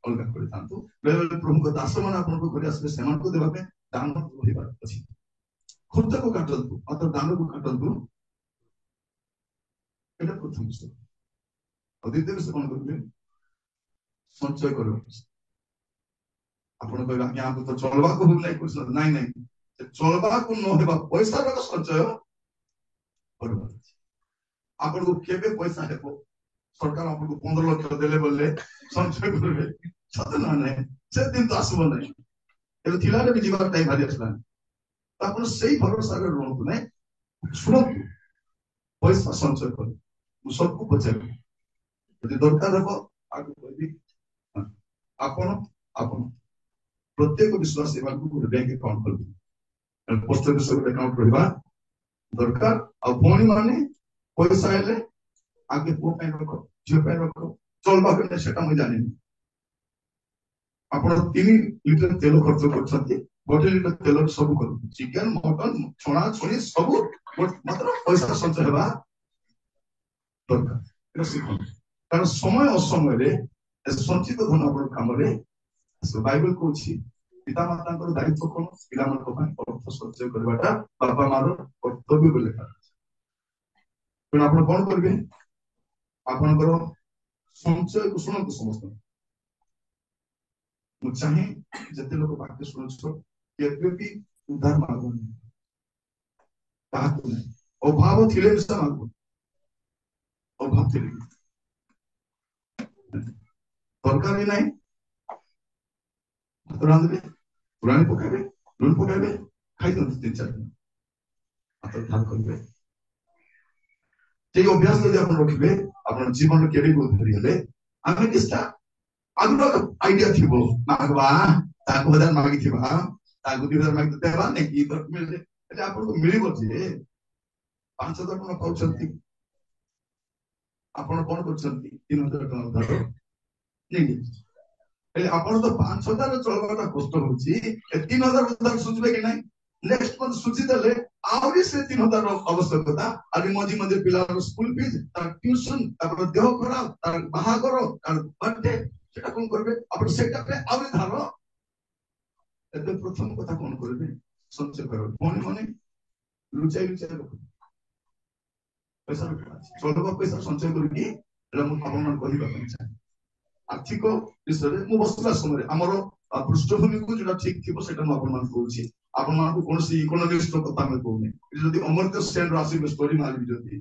S1: ଅଲଗା କରିଥାନ୍ତୁ। ବେଳେବେଳେ ପ୍ରଭୁଙ୍କ ଦାସ ମାନେ ଆପଣଙ୍କ ଘରେ ଆସିଲେ ସେମାନଙ୍କୁ ଦେବା ପାଇଁ ଦାନ ରହିବାର ଅଛି। ଖର୍ଚ୍ଚକୁ କାଟନ୍ତୁ ମାତ୍ର ଦାନକୁ କାଟନ୍ତୁ। ଏଇଟା ପ୍ରଥମ ବିଷୟ। ଆଉ ଦ୍ୱିତୀୟ ବିଷୟ କଣ କରିବେ? ସଞ୍ଚୟ କରିବା। ଆପଣ କହିବେ ଆଜ୍ଞା ଆମକୁ ତ ଚଳବାକୁ ହଉନାହିଁ ପଇସା। ନାଇଁ ନାଇଁ, ଚଳବାକୁ ନ ହେବା ପଇସାର ସଞ୍ଚୟ କରିବା। ଆପଣଙ୍କୁ କେବେ ପଇସା ହେବ? ସରକାର ଆପଣଙ୍କୁ 15 ଲକ୍ଷ ଦେଲେ ବୋଲେ ସଞ୍ଚୟ କରିବେ, ସତ ନା ନାହିଁ? ସେ ଦିନ ତ ଆସିବ ନାହିଁ। ଏବେ ଥିଲାରେ ବି ଯିବାର ଟାଇମ ଭାରି ଆସିଲାନି। ଆପଣ ସେଇ ଭରସାରେ ରୁହନ୍ତୁ ନାହିଁ। ଶୁଣନ୍ତୁ, ପଇସା ସଞ୍ଚୟ କର। ମୁଁ ସବୁକୁ ପଚାରିବି, ଯଦି ଦରକାର ହେବ ଆଗକୁ କହିବି। ଆପଣ ପ୍ରତ୍ୟେକ ବିଶ୍ୱାସ ସେମାନଙ୍କୁ ଗୋଟେ ବ୍ୟାଙ୍କ ଆକାଉଣ୍ଟ କରିବେ। ପୋଷ୍ଟ ଅଫିସ ଗୋଟେ ଆକାଉଣ୍ଟ ରହିବା ଦରକାର। ଆଉ ଭଉଣୀ ମାନେ ପଇସା ହେଲେ ଆଗେ ପୁଅ ପାଇଁ ରଖ, ଝିଅ ପାଇଁ ରଖ। ଚଳବା କେତେ ସେଟା ମୁଁ ଜାଣିନି। ଆପଣ 3 ଲିଟର ତେଲ ଖର୍ଚ୍ଚ କରୁଛନ୍ତି, 1 ଲିଟର ତେଲ ସବୁ କରନ୍ତୁ, ଚିକେନ ମଟନ ଛଣା ଛଣି ସବୁ, ମାତ୍ର ପଇସା ସଞ୍ଚୟ ହେବା ଦରକାର। ଏଟା ଶିଖନ୍ତୁ, କାରଣ ସମୟ ଅସମୟରେ ସଞ୍ଚିତ ଧନ ଆପଣଙ୍କ କାମରେ ଆସିବ। ବାଇବଲ କହୁଛି ପିତା ମାତାଙ୍କର ଦାୟିତ୍ୱ କଣ? ପିଲାମାନଙ୍କ ପାଇଁ ଅର୍ଥ ସଞ୍ଚୟ କରିବାଟା ବାପା ମାର କର୍ତ୍ତବ୍ୟ ବୋଲି ଲେଖା ଅଛି। ତେଣୁ ଆପଣ କଣ କରିବେ? ଆପଣଙ୍କର ସଞ୍ଚୟକୁ ଶୁଣନ୍ତୁ ସମସ୍ତେ। ମୁଁ ଚାହେଁ ଯେତେ ଲୋକ ପାଖରେ ଶୁଣୁଛ କେବେ ବି ଉଦ୍ଧାର ମାଗୁନି, କାହାକୁ ନାହିଁ। ଅଭାବ ଥିଲେ ବି ମାଗୁ, ଅଭାବ ଥିଲେ ତରକାରୀ ନାହିଁ ଭାତ ରାନ୍ଧିବେ, ପୁରାଣି ପକାଇବେ, ଲୁଣ ପକାଇବେ, ଖାଇଦିଅନ୍ତୁ 3-4 ଦିନ। ମାତ୍ର ଧ୍ୟାନ କରିବେ সেই অভ্যাস যদি আপনি রখিবে আপনার জীবন কেবে ধরি হলে আমি কিসটা আগ্রহ আইডিয়া থিব মাগবা তাକୁ 1000 ମାଗିଥିବା ତାକୁ 2000 ମାଗି ଦେବା ନାଇଁ ତ ମିଳେ ଏଟା ଆପଣଙ୍କୁ ମିଳିବ ଯେ 5000 ଟଙ୍କା ପାଉଛନ୍ତି ଆପଣ କଣ କରୁଛନ୍ତି 3000 ଟଙ୍କା ଧର ନାଇଁ ହେଲେ ଆପଣ ତ 5000 ଚଳବାଟା କଷ୍ଟ ହଉଛି 3000 ସୁଝିବେ କି ନାହିଁ ନେକ୍ସଟ ମନ୍ଥ ସୁଝି ଦେଲେ ଆହୁରି ସେ 3000 ଆବଶ୍ୟକତା ଆହୁରି ମଝି ମଝି ପିଲାର ସ୍କୁଲ ଫିସ୍ ତାର ଟ୍ୟୁସନ ତାର ଦେହ ଖରାପ ତାର ବାହାଘର ତାର ବାର୍ଥଡେ সেটা কোন করবে আপনি সেটাতে আউরি ধারো এতে প্রথম কথা কোন করবে সঞ্চয় করবে মনে মনে লুচাই লুচাই রাখবে পয়সা চলবা পয়সা সঞ্চয় করিকি এটা ମୁଁ ଆପଣମାନଙ୍କୁ କହିବା ପାଇଁ ଚାହେଁ ଆର୍ଥିକ ବିଷୟରେ ମୁଁ ବସିଲା ସମୟରେ ଆମର ପୃଷ୍ଠଭୂମିକୁ ଯୋଉଟା ଠିକ ଥିବ ସେଇଟା ମୁଁ ଆପଣମାନଙ୍କୁ କହୁଛି ଆପଣମାନଙ୍କୁ କୌଣସି ଇକୋନୋମିକ୍ସ ର କଥା ଆମେ କହୁନି ଯଦି ଅମର୍ତ୍ୟ ସେନ୍ ର ଆସିବ ଷ୍ଟୋରି ମାରିବି ଯଦି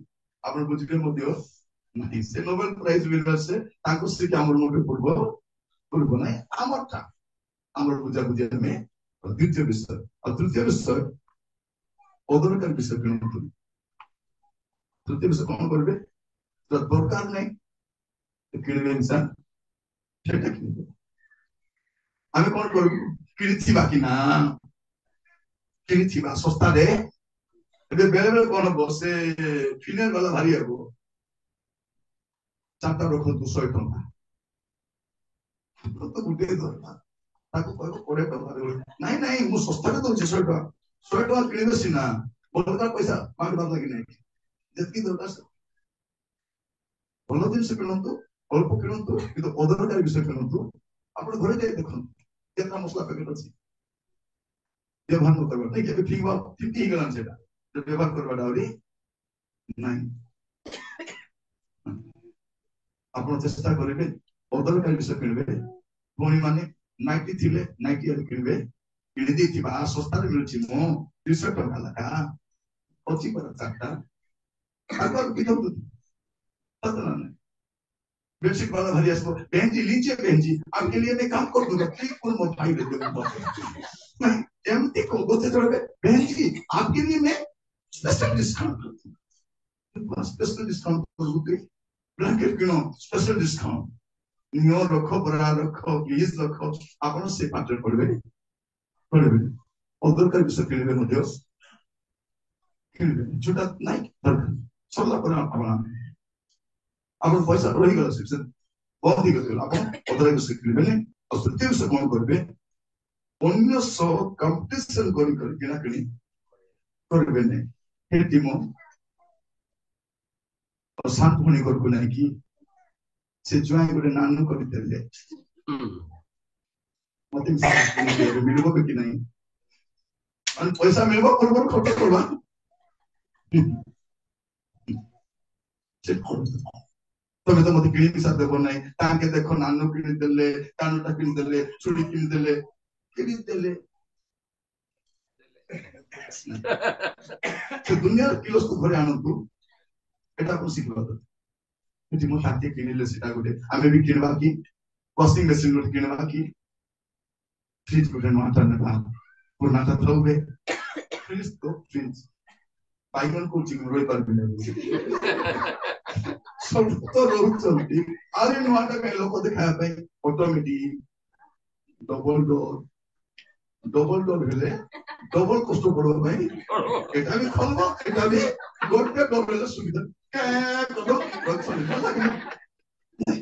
S1: ଆପଣ ବୁଝିବେ ମଧ୍ୟ ନାହିଁ ସେ ନୋବେଲ ପ୍ରାଇଜ ୱିନର ସେ ତାଙ୍କୁ ଶିଖି ଆମର ମଧ୍ୟ ପୂର୍ବ ନାହିଁ ଆମରଟା ଆମର ବୁଝାବୁଝି ଆମେ ଦ୍ୱିତୀୟ ବିଷୟ ଆଉ ତୃତୀୟ ବିଷୟ ଅଦରକାରୀ ବିଷୟ କିଣନ୍ତୁ ତୃତୀୟ ବିଷୟ କଣ କରିବେ ଦରକାର ନାହିଁ କିଣିବେ ଇନସାନ সেটা কিনবে আমি কোন করব কিনিছিবা কিনা কিনিছিবা সস্তারে ଏବେ ବେଳେ ବେଳେ କଣ ହବ ସେ ଫିନାଇଲ ବାଲା ଭାରି ହବ ଚାରିଟା ରଖନ୍ତୁ 100 ଟଙ୍କା ତ ଗୋଟିଏ ଦରକାର ତାକୁ କହିବ 20 ଟଙ୍କା ନାଇଁ ନାଇଁ ମୁଁ ଶସ୍ତାରେ ଦଉଛି 100 ଟଙ୍କା କିଣିବେ ସିନା ଦରକାର ପଇସା ମାଗିବାର ଲାଗି ନାହିଁ ଯେତିକି ଦରକାର ଭଲ ଜିନିଷ କିଣନ୍ତୁ ଅଳ୍ପ କିଣନ୍ତୁ କିନ୍ତୁ ଅଦରକାରୀ ବିଷୟ କିଣନ୍ତୁ ଆପଣ ଘରେ ଯାଇ ଦେଖନ୍ତୁ କେତେ ମସଲା ପ୍ୟାକେଟ ଅଛି ବ୍ୟବହାର ନ କରିବା ନାଇଁ କେବେ ଠିକ ହେଇଗଲାଣି ସେଟା ବ୍ୟବହାର କରିବାଟା ଆହୁରି ନାହିଁ ଆପଣ ଚେଷ୍ଟା କରିବେ ଅଦରକାରୀ ବିଷୟ କିଣିବେ ଭଉଣୀ ମାନେ ନାଇଟି ଥିଲେ ନାଇଟି କିଣିବେ କିଣି ଦେଇଥିବା ଶସ୍ତାରେ ମିଳୁଛି ମୁଁ 200 ଟଙ୍କା ଲେଖା ଅଛି ପରା ଚାରିଟା ଆଗ ପିନ୍ଧନ୍ତୁ बेडशीट वाला भरी इसको बहन जी लीजिए बहन जी आपके लिए मैं काम कर दूंगा प्लीज कोई मत भाई दे दो एमती को बोलते थोड़े बहन जी आपके लिए मैं स्पेशल डिस्काउंट कर दूंगा स्पेशल डिस्काउंट कर दूंगा ब्लैंकेट किनो स्पेशल डिस्काउंट नियो रखो बरा रखो प्लीज रखो आपण से पात्र पड़बे अदरकार विषय किनबे मध्य किनबे जोटा नाही दरकार सरला पर आपण ଆପଣ ପଇସା ରହିଗଲା ସେକ୍ସନ ବନ୍ଦ ହେଇଗଲା ଆପଣ ଅଦରକାରୀ ବିଷୟ କିଣିବେନି ଆଉ ତୃତୀୟ ବିଷୟ କଣ କରିବେ ଅନ୍ୟ ସହ କମ୍ପିଟିସନ କରି କିଣାକିଣି କରିବେନି ସେଠି ମୁଁ ସାନ ଭଉଣୀ ଘରକୁ ନେଇକି ସେ ଜ୍ୱାଇଁ ଗୋଟେ ନାନୁ କରିଦେଲେ ମତେ ମିଳିବ କି ନାହିଁ ମାନେ ପଇସା ମିଳିବ ପୂର୍ବରୁ ଖର୍ଚ୍ଚ କରିବା ସେ ତମେ ତ ମତେ କିଣି ପିସା ଦେବ ନାହିଁ ତାଙ୍କେ ଦେଖ ନାନୁ କିଣିଦେଲେ କାନଟା କିଣିଦେଲେ ଚୁଡ଼ି କିଣିଦେଲେ ସେ ଦୁନିଆର କିଲୋସ୍କୁ ଘରେ ଆଣନ୍ତୁ ଏଟା ଆପଣ ଶିଖିବା ଦରକାର ଏଠି ମୁଁ ତାଙ୍କେ କିଣିଲେ ସେଟା ଗୋଟେ ଆମେ ବି କିଣିବା କି ୱାସିଂ ମେସିନ ଗୋଟେ କିଣିବା କି ଫ୍ରିଜ ଗୋଟେ ନୂଆଟା ନେବା ପୁରୁଣାଟା ଥାଉବେ ଫ୍ରିଜ ତ ଫ୍ରିଜ ବାଇଗଣ କହୁଛି ମୁଁ ରହିପାରିବିନି ସବୁ ତ ରହୁଛନ୍ତି ଆରେ ନୂଆଟା ପାଇଁ ଲୋକ ଦେଖାଇବା ପାଇଁ ଅଟୋମେଟିକ ଡବଲ ଡୋର ହେଲେ ଡବଲ କଷ୍ଟ ପଡିବା ପାଇଁ ଏଟା ବି ଖୋଲିବ ଏଟା ବି ଗୋଟେ ଡୋର ହେଲେ ସୁବିଧା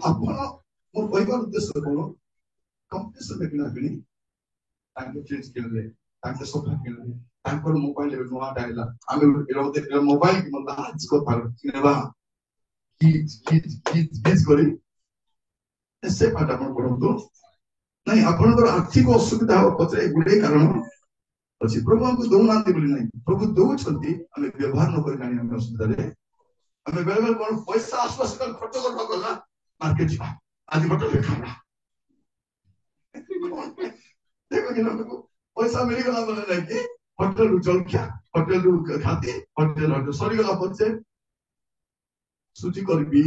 S1: ଆପଣ ମୋ କହିବାର ଉଦ୍ଦେଶ୍ୟ କଣ କମ୍ପିଟିସନ କିଣା କିଣି ତାଙ୍କେ ଫ୍ରିଜ କିଣିଲେ ତାଙ୍କେ ସୋଫା କିଣିଲେ ତାଙ୍କର ମୋବାଇଲ ଏବେ ନୂଆଟା ହେଲା ଆମେ ମୋବାଇଲ କିଣିବା ଆଜି କଥା କିଣିବା କରି ସେ ପାଠ ଆପଣ ପଢନ୍ତୁ ନାଇଁ ଆପଣଙ୍କର ଆର୍ଥିକ ଅସୁବିଧା ହବ ପଛରେ ଗୋଟିଏ କାରଣ ଅଛି ପ୍ରଭୁ ଆମକୁ ଦଉନାହାନ୍ତି ବୋଲି ନାହିଁ ପ୍ରଭୁ ଦଉଛନ୍ତି ଆମେ ବ୍ୟବହାର ନ କରି ଜାଣି ଆମେ ଅସୁବିଧାରେ ଆମେ ବେଳେ ବେଳେ କଣ ପଇସା ଆସୁ ଆସୁ ଖର୍ଚ୍ଚ କରିବା ଗଲା ମାର୍କେଟ ଯିବା ଆଜି ଗୋଟେ ଖାଇବା ପଇସା ମିଳିଗଲା ବୋଲେ ନାଇକି ହୋଟେଲରୁ ଜଳଖିଆ ହୋଟେଲରୁ ଖାଦ୍ୟ ହୋଟେଲ ସରିଗଲା ପଛେ ସୁଜି କରିବି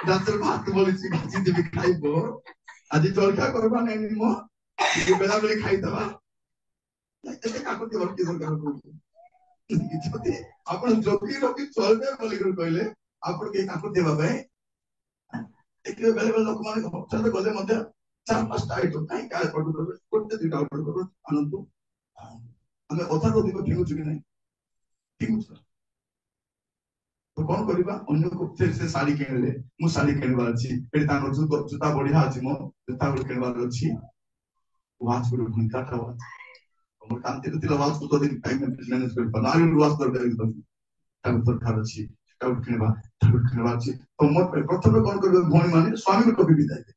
S1: ରାତିରେ ଭାତ ବଳିଛି ଭାଜି ଦେବି ଖାଇବ ଆଜି ଜଳଖିଆ କରିବା ନାଇଁ ମୋ ବେଳାବେଳି ଖାଇଦବା ଏତେ କାକୁତି ଭର୍ତ୍ତି ଦରକାର ଯଦି ଆପଣ ଜଗି ରଖି ଚଳିବେ ବୋଲିକରି କହିଲେ ଆପଣ କେହି ତାଙ୍କୁ ଦେବା ପାଇଁ ଦେଖିବେ ବେଳେ ବେଳେ ଲୋକମାନେ ହଠାତ୍ ଗଲେ ମଧ୍ୟ 4-5ଟା ଆଇଟମ କାହିଁ କାହା ଅର୍ଡର କରିବେ, 1-2ଟା ଅର୍ଡର କରିବେ, ଆଣନ୍ତୁ। ଆମେ ଅଧାରୁ ଅଧିକ ଫିଙ୍ଗୁଛୁ କି ନାହିଁ? ଫିଙ୍ଗୁଛୁ। ତ କଣ କରିବା? ଅନ୍ୟକୁ ସେ ଶାଢୀ କିଣିଲେ, ମୁଁ ଶାଢୀ କିଣିବାର ଅଛି, ଏଠି ତାଙ୍କର ଜୁତା ବଢିଆ ଅଛି, ମୋ ଜୁତା ଗୋଟେ କିଣିବାର ଅଛି, ୱାଚ୍ ଗୋଟେ ଘଣ୍ଟାଟା ୱାଚ୍ ମୋର କାନ୍ତିରେ ଥିଲା ୱାଚ୍ ତ ଦିନ ଟାଇମ୍ ମ୍ୟାନେଜ କରିପାରୁନ, ଆଉ ଗୋଟେ ୱାଚ୍ ଦରକାର ଅଛି, ସେଟା ଗୋଟେ କିଣିବା ଅଛି। ତ ମୋ ପ୍ରଥମେ କଣ କରିବେ ଭଉଣୀ ମାନେ ସ୍ୱାମୀକୁ ଟପି ବିଦାୟ ଦେବେ,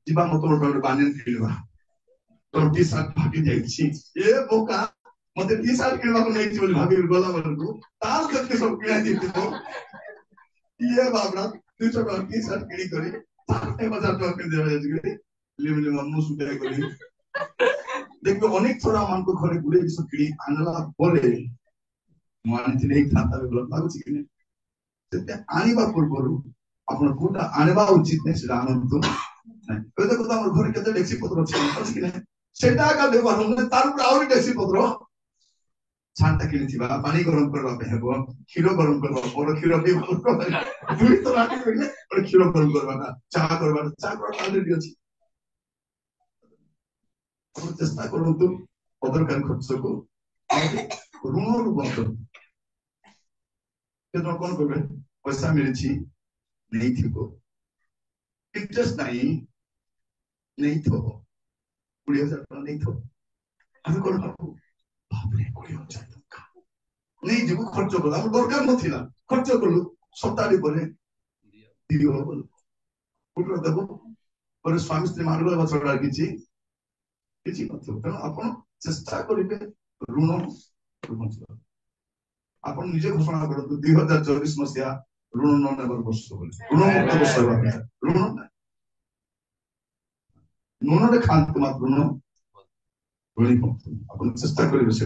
S1: ଯିବା ମତେ ଗୋଟେ ବାନିୟନ କିଣିବା, ତୋର ଟି ସାର୍ଟ ଫାଟି ଯାଇଛି, ଏ ବୋକା ମତେ ଟି ସାର୍ଟ କିଣିବାକୁ ନେଇଛି ବୋଲି ଭାବିକି ଗଲା ବେଳକୁ ତାର କେତେ ସବୁ କିଣା ଦେଇଥିବ, ଇଏ ବାବରା 200 ଟଙ୍କା ଟି ସାର୍ଟ କିଣି କରି 1000 ଟଙ୍କା କିଣିଦେବା ଯାଇକି ମୁଁ ସୁବିଧା କରି देखो अनेक थोड़ा मन को घरे गुड़े जिस किड़ी आनला बोले मान चिने एक था तब लोग लागू चिकने सेते आनिबा पूर्वरु आपण कोटा आनिबा उचित ने से आनंद तो नहीं तो देखो तो हमर घरे केते डेक्सी पत्र अछि कि नहीं सेटा का व्यवहार हमने तार पर आउरी डेक्सी पत्र छानता किनि थिबा पानी गरम करबा पे हेबो क्षीर गरम करबा और क्षीर भी दुई तो राती होइले और क्षीर गरम करबा चा ऑलरेडी अछि। चेष्टा करतु अदरकारी खर्च को ऋण रु बंद कौन करें पैसा मिली नहीं थी इंटरेस्ट नहीं थो 20,000 टका नहीं थो आम कौन भाव भावे 20,000 टका नहीं जीव खर्च कल दरकार ना खर्च कलु सप्ताह पर देव स्वामी स्त्री मान छड़ा किसी तेणु आप चेष्टा करेंगे ऋण आप निजे घोषणा करूँ 2024 मसीहा ऋण न नेबार वर्ष ऋण मुक्त वर्ष ऋण नुण खाते मात्र ऋण ऋणी आप चेष्टा करेंगे से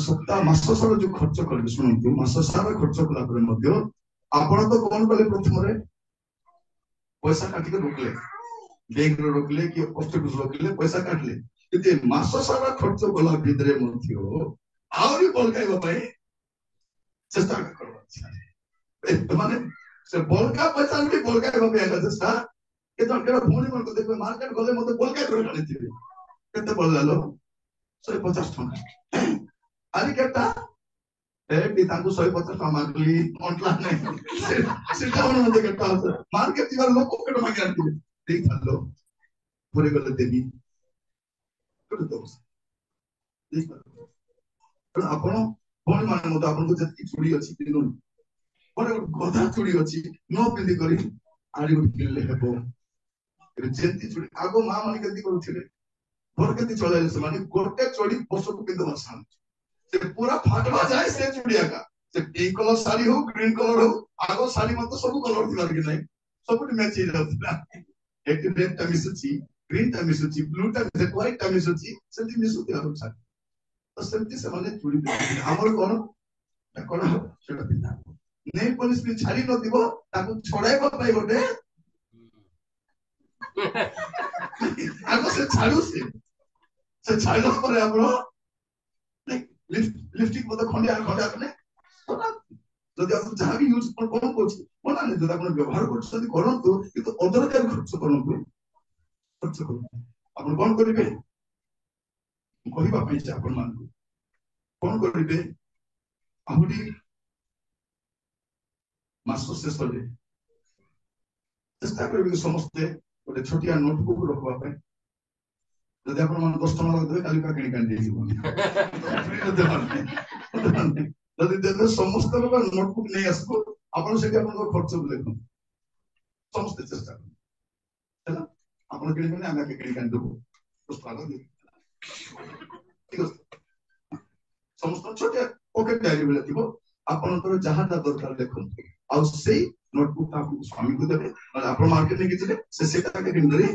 S1: सप्ताह मास सारा जो खर्च करेंगे शुणु मास सारा खर्च कला आप तो कौन कले प्रथम पैसा काटिक रोकले बैंक रोकले कि पोस्ट ऑफिस रोकले पैसा काटले किंतु मास सारा खर्च कला भितरे आहरी बलकाइबा पई चेष्टा करबा माने से बलका पैसा भी बलकाइबा पई आला चेष्टा के तो केरा भूणी मन को देखबे मार्केट गले मते बलकाइ कर आनिथिबे केते बललालो 150 टका आली केटा ए तांको 150 टका मागली ऑनला नहीं से कोन मते केटा मार्केट जीवा लोक केटा मागे आनिथिबे देख थालो पूरे गले देवी कर दो देख तो आपण भौणी माने मते आपन को जति चूड़ी अछि पिनु पर गधा चूड़ी अछि न पिंदी करी आड़ी उठ किनले हेबो जति चूड़ी आगो मां माने केति करूथिले घर केति चलाइले से माने गोटे चूड़ी बस को पिंद बसान से पूरा फाटवा जाए से चूड़ी आका से पिंक कलर साड़ी हो ग्रीन कलर हो आगो साड़ी मत सब कलर दिबार के नहीं सब मैच ही जाउतला एक रेड टा मिसुची ग्रीन टा मिसुची ब्लू टा मिसुची व्हाइट टा मिसुची सेति मिसुती आरो छा तो सेति से माने चूड़ी हमर कोन कोन सेटा पिता नहीं पुलिस भी छाड़ी न दिबो ताको छड़ाइबा पाई गोटे आगो से छाड़ू से छाड़ला पर आपरो लिपस्टिक मत खंडिया ने যদি আপনি যাহা भी यूज কোন করছেন মনে নাই যদি আপনি ব্যবহার করছেন করন্তু কিন্তু অদরকারি খরচ করন্তু খরচ করুন আপনি কোন করিবে কহিবা পাই যে আপন মান কোন করিবে আহুরি মাস শেষে চেষ্টা করিবে ସମସ୍ତେ ଗୋଟେ ଛୋଟିଆ ନୋଟବୁକ୍ ରଖିବା ପାଇଁ ଯଦି ଆପଣ ମାନେ 10 ଟଙ୍କା ଲଗେଇବେ କାଲି କା କିଣି କାଣି ଦେଇଯିବ ଯଦି ଦେବେ ସମସ୍ତ ଲୋକ ନୋଟବୁକ୍ ନେଇ ଆସିବ ଆପଣ ସେଠି ଆପଣଙ୍କ ଖର୍ଚ୍ଚ ଲେଖନ୍ତୁ ସମସ୍ତେ ଚେଷ୍ଟା କରନ୍ତୁ ହେଲା ଆପଣ କିଣିବେନି ଆମେ କିଣି କାଣି ଦେବୁ ଠିକ ଅଛି ସମସ୍ତ ଛୋଟିଆ ପକେଟ ଡାଇରୀ ଭଳିଆ ଥିବ ଆପଣଙ୍କର ଯାହାଟା ଦରକାର ଲେଖନ୍ତୁ ଆଉ ସେଇ नोटबुक आपको स्वामी को देबे और आप मार्केट में किछले से सेटा के किन करी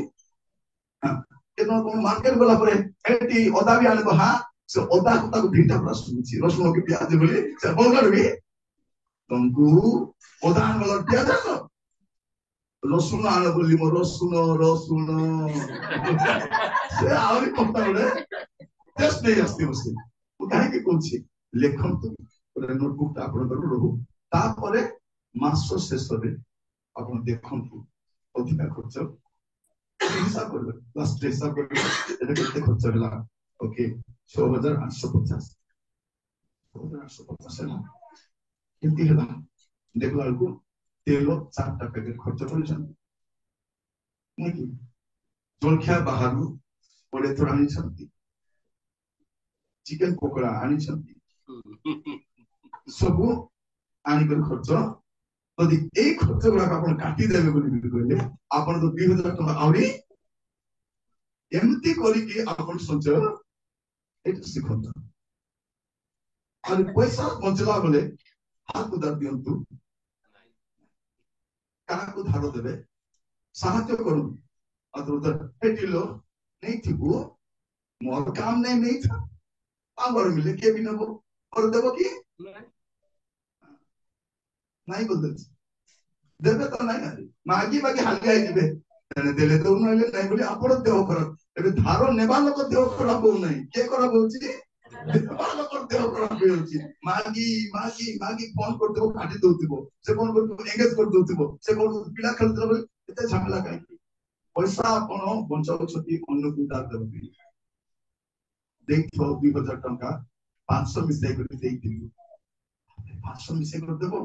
S1: हां केनो कोन मार्केट वाला परे एटी ओदा भी आने को हां से ओदा को ताको भिटा प्रश्न छी रसुन के प्याज बोले से बोलर भी तुमको ओदा वाला प्याज तो रसुन आने बोली मो रसुन से आवरी पत्ता बोले टेस्ट नहीं आस्ती उससे कहीं कौन लेखु नोटबुक आपंकर रू तापर मास शेष आप देखु अधिका खर्च हिसाब कर लास्ट हिसाब कर खर्च है ओके 6850 केमती है देखला बेलू तेल 4टा पैकेट खर्च कर जलखिया बाहर 20 थोड़ा आनी चिकेन पकोड़ा आनी सब आनिकर खर्च यदि ए खर्च गुड़ाक आप काटिदेवे कहले आप तो 2000 टका आहरी एमती करके आप संचय शिखत और पैसा बचला बेले हाथ उधार दिंतु क्या धार देवे साहाଯ୍ୟ करूँ नहीं थी मोर काम नहीं था आगर मिले के भी नब और देव कि नहीं बोल देवे तो नहीं मागी मागी हालिया जीवे देले तो नहीं बोले आप देह खराब ए धार नेबा लोक देह खराब हो नहीं के खराब होची देह खराब होची मागी मागी मागी फोन कर देबो काटी दउतिबो से फोन कर एंगेज कर दउतिबो से कोन पिला खेलतला बोले एते झमेला काई पैसा आपण बंचाउ छथि अन्य गुदार देबो देखो 2000 टका 500 मिसाई कर देई दिबो 500 मिसाई कर देबो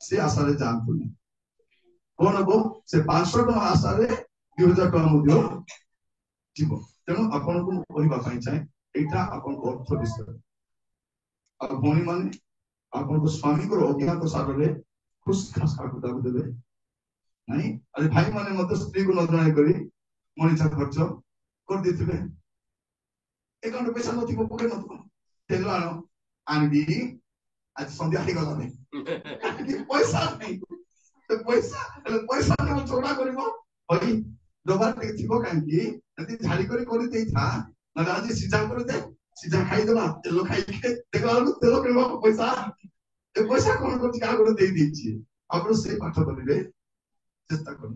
S1: से आशा रे जान पुनी कोन हबो से 500 टका आशा रे 2000 टका मध्य जीव तेणु आपण को कहबा पई चाहे एटा आपण को अर्थ विषय अब भौणी माने आपण को स्वामी को अज्ञात सागर रे खुश खास का दाब देबे नहीं अरे भाई माने मत स्त्री को नजराई करी मनीषा खर्च कर देथिबे एकाउंट पैसा नथि को पके नथि तेल आनो आनी आज संध्या ही गला नहीं पैसा नहीं तो पैसा ने छोड़ा करबो होई दोबार टे थिबो कांकी यदि झाड़ी करी देई था न आज सीधा कर दे सीधा खाई देबा तेल खाई के देखला तेल करबो पैसा ए पैसा कोन को का कर देई दिछि आपण से पाठ करिवे चेष्टा करू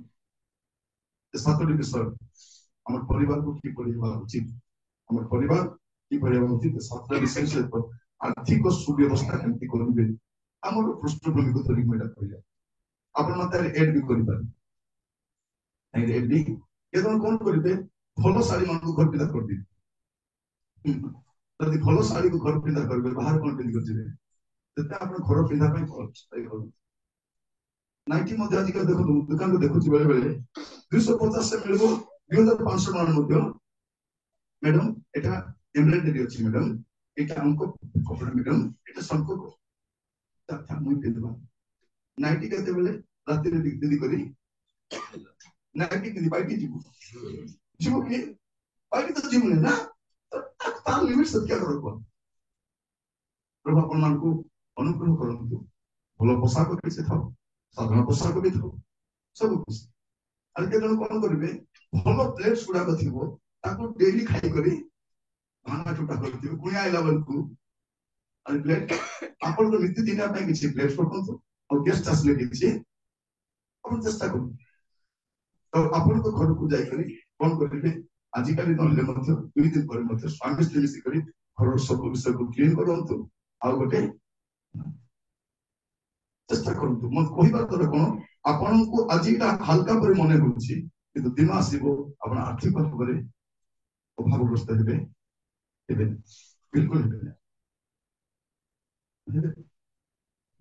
S1: ए सातोटी विषय हमर परिवार को की परिवार उचित हमर परिवार की परिवार उचित सातटा विषय से आर्थिक सुव्यवस्था केमती करिवे हमर पृष्ठभूमि को थोड़ी मेडा करिया आपण मते एड भी करि पारे नहीं एड भी ये तो कोन करिवे भलो साड़ी मन को घर पिदा कर दी यदि भलो साड़ी को घर पिदा करबे बाहर कोन पिंदी कर जिवे तते आपण घर पिदा पय खर्च तय करू नाइटी मध्ये आज के देखो दुकान को देखु बेले बेले 250 से मिलबो 2500 मान मध्ये मैडम एटा एम्ब्रॉयडरी अछि मैडम एटा हमको कपड़ा मैडम एटा सबको तथा मुई पिदबा नाइटी केते बेले राती रे दीदी करी नाइटी किनी पाइटी जीवो की पाइटी तो जीवने ना तार लिमिट सत्या करो को प्रभु अपन मान को अनुग्रह करंतु भलो पोशाक कैसे थाओ साधारण पोशाक भी थाओ सब कुछ अरे के जन कोन करबे भलो प्लेट्स गुडा कथिबो ताको डेली खाई करी भांगा टुटा करथिबो कुया आइला बलकु अरे प्लेट आपण तो नित्य दिन आपे किछि प्लेट्स पकंतु और गेस्ट असले किछि अपन चेष्टा करू तो आपण को घर को जाई करी कोन करबे आजिकाली नले मध्य 2 दिन पर मध्य स्वामी स्त्री मिसी करी घर सब विषय को क्लीन करंतु आ गोटे चेष्टा करंतु मन कहिबा तो कोन आपण को आजिका हल्का पर मने होछि किंतु दिन आसीबो आपण आर्थिक भाबरे अभावग्रस्त हेबे हेबे बिल्कुल हेबे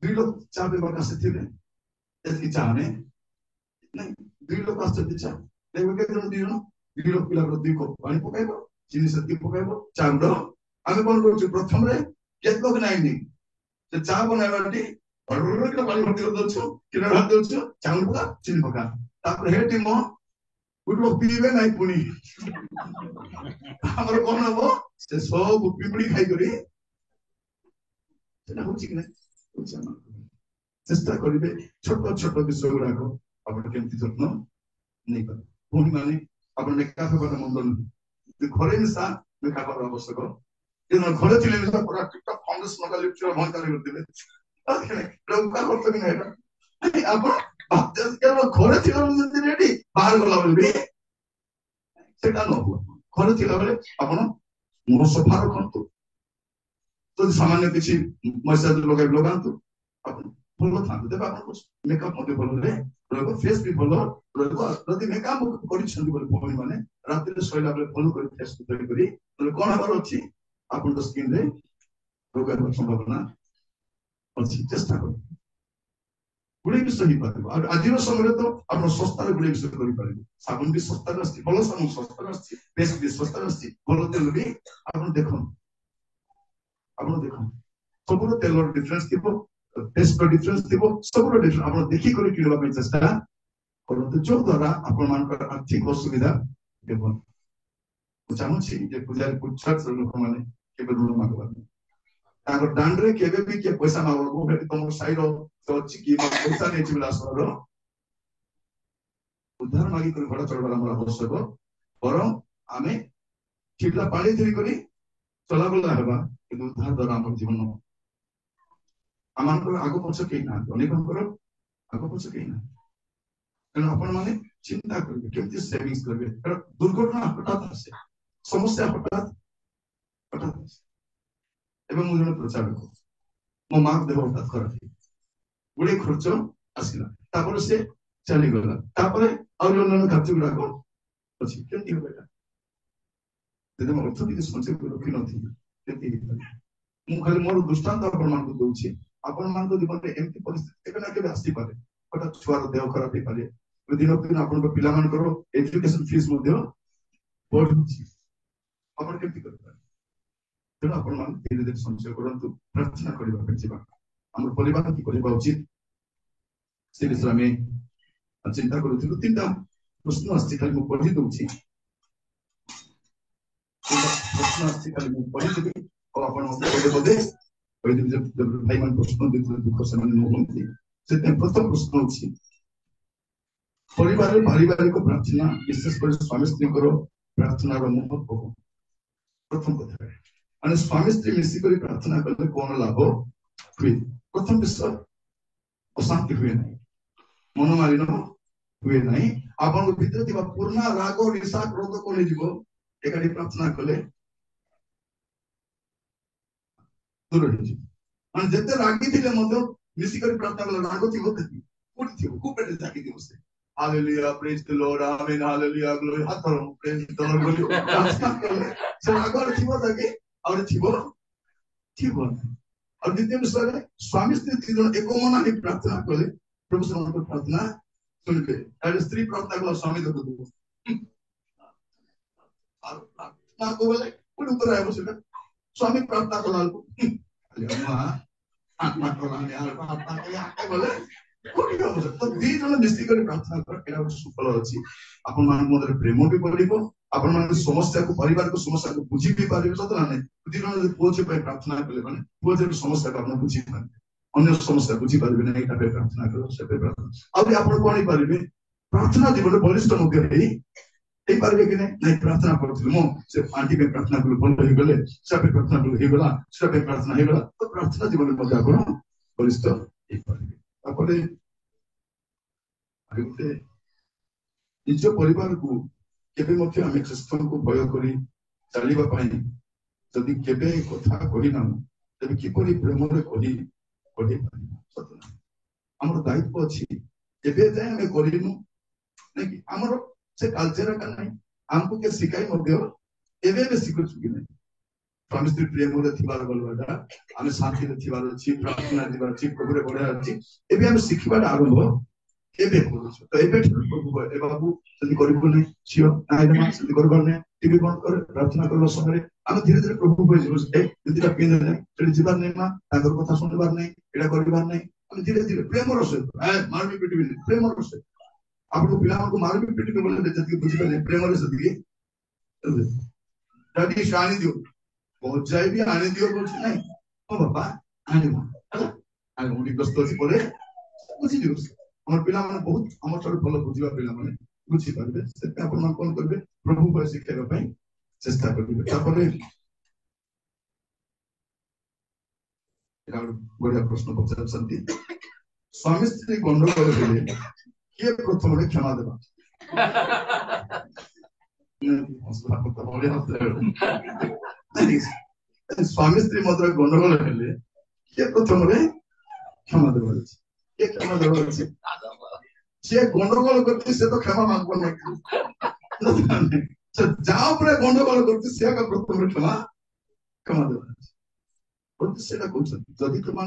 S1: दुई लोग चा बेबार आसे थिबे एतकी चाहने नहीं दुई लोग आसे दिचा देखो के जन दिनो दुई लोग पिला दुई कप पानी पकाइबो चीनी सती पकाइबो चा गुडो आमे कोन करछु प्रथम रे केत लोग नाही नी से चा बनाइबाटी और के पानी भर्ती कर दछु किना भात दछु चा पका चीनी पका तापर हे टीम गुड लोग पीबे नाही पुनी हमर कोन हबो से सब पिपड़ी खाई करी सेना होची कि नै चेष्टा करिवे छोट छोट विषय गुडाक आपण केमती जत्न नै कर भूमि माने आपण नेका खबर मंदन घरे मिसा नेका खबर आवश्यक किन घरे थिले मिसा पूरा टिकटॉक कांग्रेस नका लिप्चर भन कर दिले अखने लोका करत कि नै एटा आपण बात के घरे थिले मिसा रेडी बाहर गला बोलबे सेटा न हो घरे थिला बेले आपण मुह सफा रखंतु तो सामान्य किसी मॉइस्चराइजर लगातु भल था तेज आप मेकअप भल रहा फेस भी भल रही मेकअप भौणी मैंने रात शैला बेले भल कर फेस कौन हमार अच्छी आप स्किन रोग संभावना अच्छी चेष्टा कर गुड़े विषय हो पार आज समय तो आप सस्तार गुड़े विषय कर साबुन भी सस्ता भल साबुन सस्ता पेस्ट भी सस्ता भल तेल भी आप देख सब तेल डिफरेन्स थी पेस्ट डिफरेन्स थी सब डिफरेन्स आप देखिक कि चेष्टा करते जो द्वारा आपण आर्थिक असुविधा चाहूँगी पूजारी चर्च लोक मैंने ऋण मागवार दांडे के पैसा मांग तुम साइड अच्छी कि पैसा नहीं आसर उद्धार मागिक घर चलवार आवश्यक बर आम ठीक पानी धरी चलाबला होगा कि उद्धार द्वारा आम जीवन आम आग पक्ष कहीं ना अनेक आग पक्ष कहीं ना तेणु आपण मैंने चिंता करेंगे केमती सेविंग्स करेंगे दुर्घटना हठात आसे समस्या हठात एवं मुझे प्रचारक मो माँ देह हठात खराब गुड़े खर्च आसला से चलीगला अन्य कार्य गुड़ाक अच्छी केमती हम यहाँ अर्थ कि संचय रखी नी खाली मोर दृष्टांत आपण दूसरी आपण जीवन में एमती परिस्थिति केवे ना केवे आसीपे हठात छुआर देह खराब हो पारे दिन दिन आप पिला एजुकेशन फीस बढ़ी आप केमती कर तेणु आप धीरे धीरे संचय करूँ प्रार्थना करने आम परिवार की करवा उचित से विषय आम चिंता करूँ तीन प्रश्न आसी खाली मुझे पढ़ी दूसरी प्रश्न आसी खाली मुझे पढ़ीदेवी और आप पदे भाई मान प्रश्न दुख से प्रथम प्रश्न अच्छी परिवार पारिवारिक प्रार्थना विशेषकर स्वामी स्त्री प्रार्थना महत्व प्रथम कथा माने स्वामी स्त्री मिसिक प्रार्थना कले कौन लाभ हुए प्रथम विषय अशांति हुए ना मनोमालिन हुए ना आप भीतर पुराना राग निशा क्रोध कौन एकाठी प्रार्थना कले दूर मान जिते रागी थे मिसिक प्रार्थना कले राग थी खूब पेटे जागी बसे Hallelujah, praise the Lord, amen, hallelujah, glory, praise the Lord, so agar thibo tage aur thibo और द्वितीय विषय में स्वामी स्त्री तीन एक मन ही प्रार्थना कले प्रभु से प्रार्थना सुनके स्त्री प्रार्थना कला स्वामी को प्रार्थना को बोले कोई उत्तर आया बस स्वामी प्रार्थना कला आत्मा कला यार प्रार्थना के आके बोले तो दी जन मिस्त्री कर प्रार्थना कर एरा सुफल अछि आपन मान मदर प्रेम भी पड़िबो आपन मान समस्या को परिवार को समस्या को बुझी भी पारिबो सत ना दी जन पोछ पे प्रार्थना करले माने पोछ समस्या को आपन बुझी पारे अन्य समस्या बुझी पारिबे नै एटा पे प्रार्थना करो से पे प्रार्थना अब आपन कोन पारिबे प्रार्थना जीवन बलिष्ठ मध्य हेई ए पारिबे कि नै प्रार्थना करथिल मो से आंटी पे प्रार्थना करले बंद हो गले से पे प्रार्थना करले हे गला से पे प्रार्थना हे गला तो प्रार्थना जीवन मध्य आपन बलिष्ठ हे पारिबे अपने निज परिवार को केबे मध्य आम ख्रीष्ट को भय करी चलवा जदि केबे कथा कहीना तेज किपर प्रेम कढ़े आमर दायित्व अच्छी एबे जाए आम करूँ नहीं आमर से कल्चर का ना आमको के शिखाई एवं शिखु कि ना स्वामी स्त्री प्रेम गलवाटा आम शांति अच्छी प्रार्थना प्रभु बढ़िया अच्छी एवं आम शिखा आरंभ एबे तो एबे प्रभु ए बाबू जल्दी करबो नै छियो नाइ मा जल्दी करबो नै टीवी बंद कर प्रार्थना करबो समय हम धीरे धीरे प्रभु को जीवस ए जल्दी पिन नै चली जीवन नै मा तागर कथा सुनबार नै एडा करबार नै हम धीरे धीरे प्रेम रस ए मारबी पिटबी नै प्रेम रस आपको पिला को मारबी पिटबी बोले जति बुझी पाले प्रेम रस दिए दादी शानी दियो बहुत जाय भी आने दियो बोल नै ओ बाबा आने आने उडी कष्ट अछि परे बुझी दियो हम पिला माने बहुत हमर छड़ भलो बुझिबा पिला माने बुझी पारबे से आपण मान कोन करबे प्रभु को शिखाइबा पई चेष्टा करबे तापरे बढ़िया प्रश्न पचारछंती स्वामी स्त्री गंडगोल हेले के प्रथम रे क्षमा देबा स्वामी स्त्री मध्य गंडगोल हेले किए प्रथम क्षमा देवार अच्छे किए क्षमा देवार अच्छे सी गंडगोल करती से तो क्षमा मांग नहीं जाओ पर गंडगोल करती से प्रथम क्षमा क्षमा देवार अच्छे से जदि तुम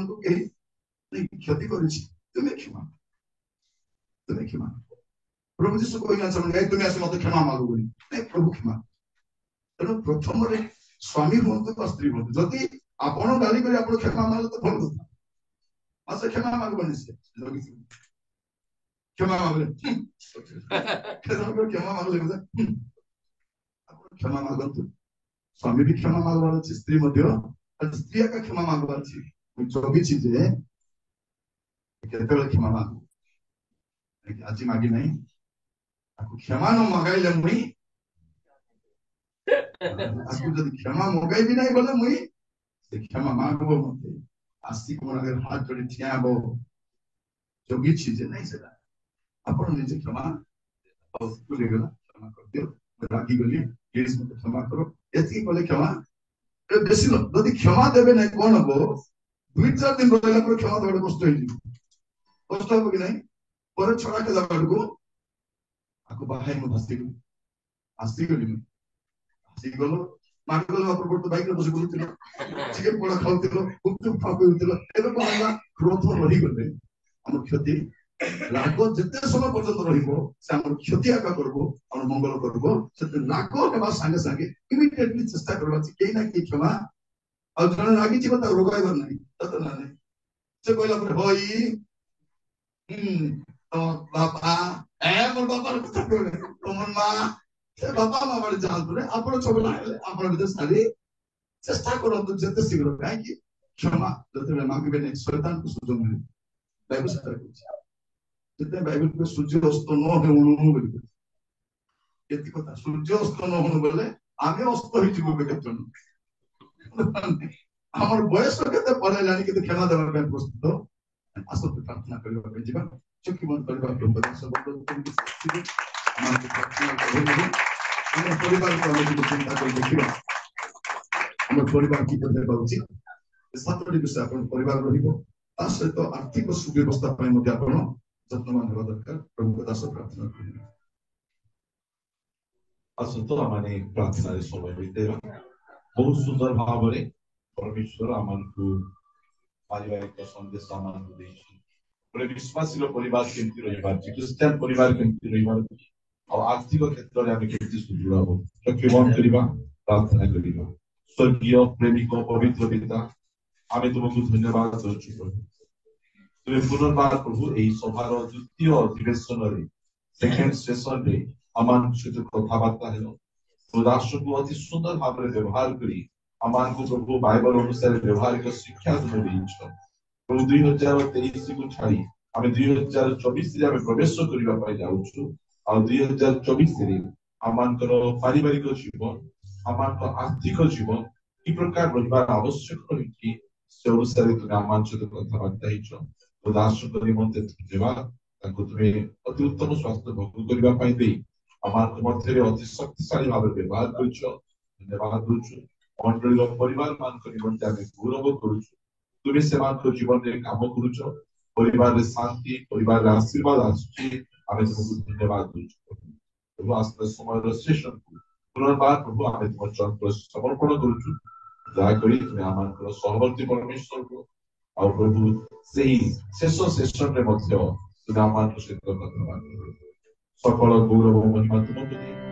S1: क्षति कर तुम्हें क्षमा प्रभु जीशु कहना तुम आस मत क्षमा मागो नहीं प्रभु क्षमा तेणु प्रथम स्वामी हूँ स्त्री हूँ जदि आपण गाली कर क्षमा मागे तो भल कथा से क्षमा मागबनी से क्षमा मागले क्षमा मागले क्षमा मागतु स्वामी भी क्षमा मागवार अच्छे स्त्री स्त्री का क्षमा मागवार अच्छे जगिछि जे केतबेले क्षमा मागू आज मागी नहीं क्षमा न मगाइले मुई आपको जब क्षमा मगाई भी नहीं बोले मुई से क्षमा मागबो मते आस्तिक मन अगर हाथ जोड़ी ठियाबो जोगी चीज नहीं सेदा अपन निजे क्षमा भूल गला क्षमा कर दियो रागी गली प्लीज मते क्षमा करो एती बोले क्षमा बेसी यदि क्षमा देबे नहीं कोन हो 2-4 दिन रहला पर क्षमा देबे कष्ट हो कि नहीं पर छोड़ा के जाबा को आको बाहाय म हस्ती गली हस्ती गलो मार्ग गलो अपन बोट बाइक रे बसे बोलुतिलो चिकन पड़ा खाउतिलो गुपचुप खाउतिलो एबे कोनला क्रोध रही गले हम क्षति राग जते समय पर्यंत रहिबो से हम क्षति आका करबो और मंगल करबो से राग हेबा संगे संगे इमिडिएटली चेष्टा करबा कि केना कि क्षमा और जण रागी छी बता रोगाइबर नहीं तत ना नहीं से कहला पर होई तो बाबा मोर बाबा कथा कहले तुमन मां से बाबा मां जान तुरे आपण छबला आपण विदेश खाली चेष्टा करो तो जते शीघ्र काहे कि क्षमा जते मांगबे नहीं शैतान को सुजो मिले बाइबल से जते बाइबल को सूर्य अस्त न हेउनु बोली एति कथा सूर्य अस्त न होनु बोले आमे अस्त होई जिवो बेकतन हमर बयस केते परे लानी के क्षमा देबा पे प्रस्तुत आसो प्रार्थना करबा पे जीवन चुकी मन करबा प्रभु सब हमारे प्रार्थना करेंगे हम परिवार को हम चिंता कर देखिबा हम परिवार की करते पाउची सातटी विषय अपन परिवार रहिबो ता सहित आर्थिक सुव्यवस्था पय मध्ये आपण जत्नवान हेबा दरकार प्रभु दास प्रार्थना करिबा
S4: असतो माने प्रार्थना रे समय बितेबा बहुत सुंदर भाव रे परमेश्वर हमनको पारिवारिक संदेश हमनको देछि पूरे विश्वासी परिवार केमती रहिबा क्रिश्चियन परिवार केमती रहिबा और आर्थिक क्षेत्र में आमे केमती सुदृढ़ हो चक्षुबंद करिबा प्रार्थना करिबा स्वर्गीय प्रेमिक पवित्र पिता आमे तुमको धन्यवाद दउछु प्रभु तुमे पुनर्बार प्रभु एही सभार द्वितीय अधिवेशन रे सेकेंड सेशन रे अमान सहित कथाबार्ता हेलो उदास को अति सुंदर भाव रे व्यवहार करी अमान को प्रभु बाइबल अनुसार व्यवहार का शिक्षा तुमे देइछो प्रभु 2023 को छाड़ी आमे 2024 रे आमे प्रवेश करिबा पाई जाउछु और 2024 रे आमानकर पारिवारिक जीवन आमानकर आर्थिक जीवन की प्रकार रहिबा आवश्यक रही से अनुसार तुमे आमान सहित कथाबार्ता हिचो उदास करी मते धन्यवाद ताको तुमे अति उत्तम स्वास्थ्य भोग करिबा पाई देई आमान मध्य रे अति शक्तिशाली भाव व्यवहार करिछो धन्यवाद दउछु मंडली परिवार मान करी मते आमे गौरव करूछु तुमे सेवा को जीवन रे काम करूछो परिवार रे शांति परिवार रे आशीर्वाद आछी आमे तुमको धन्यवाद दउछु प्रभु आस्ते समय रे सेशन को पुनर्बार प्रभु आमे तुम चरण पर समर्पण करूछु दया करी तुमे आमानकर सहवर्ती परमेश्वर को और प्रभु सही शेष सेशन रे मध्य तुमे आमानकर सहित कथाबार्ता सकल गौरव महिमा तुमको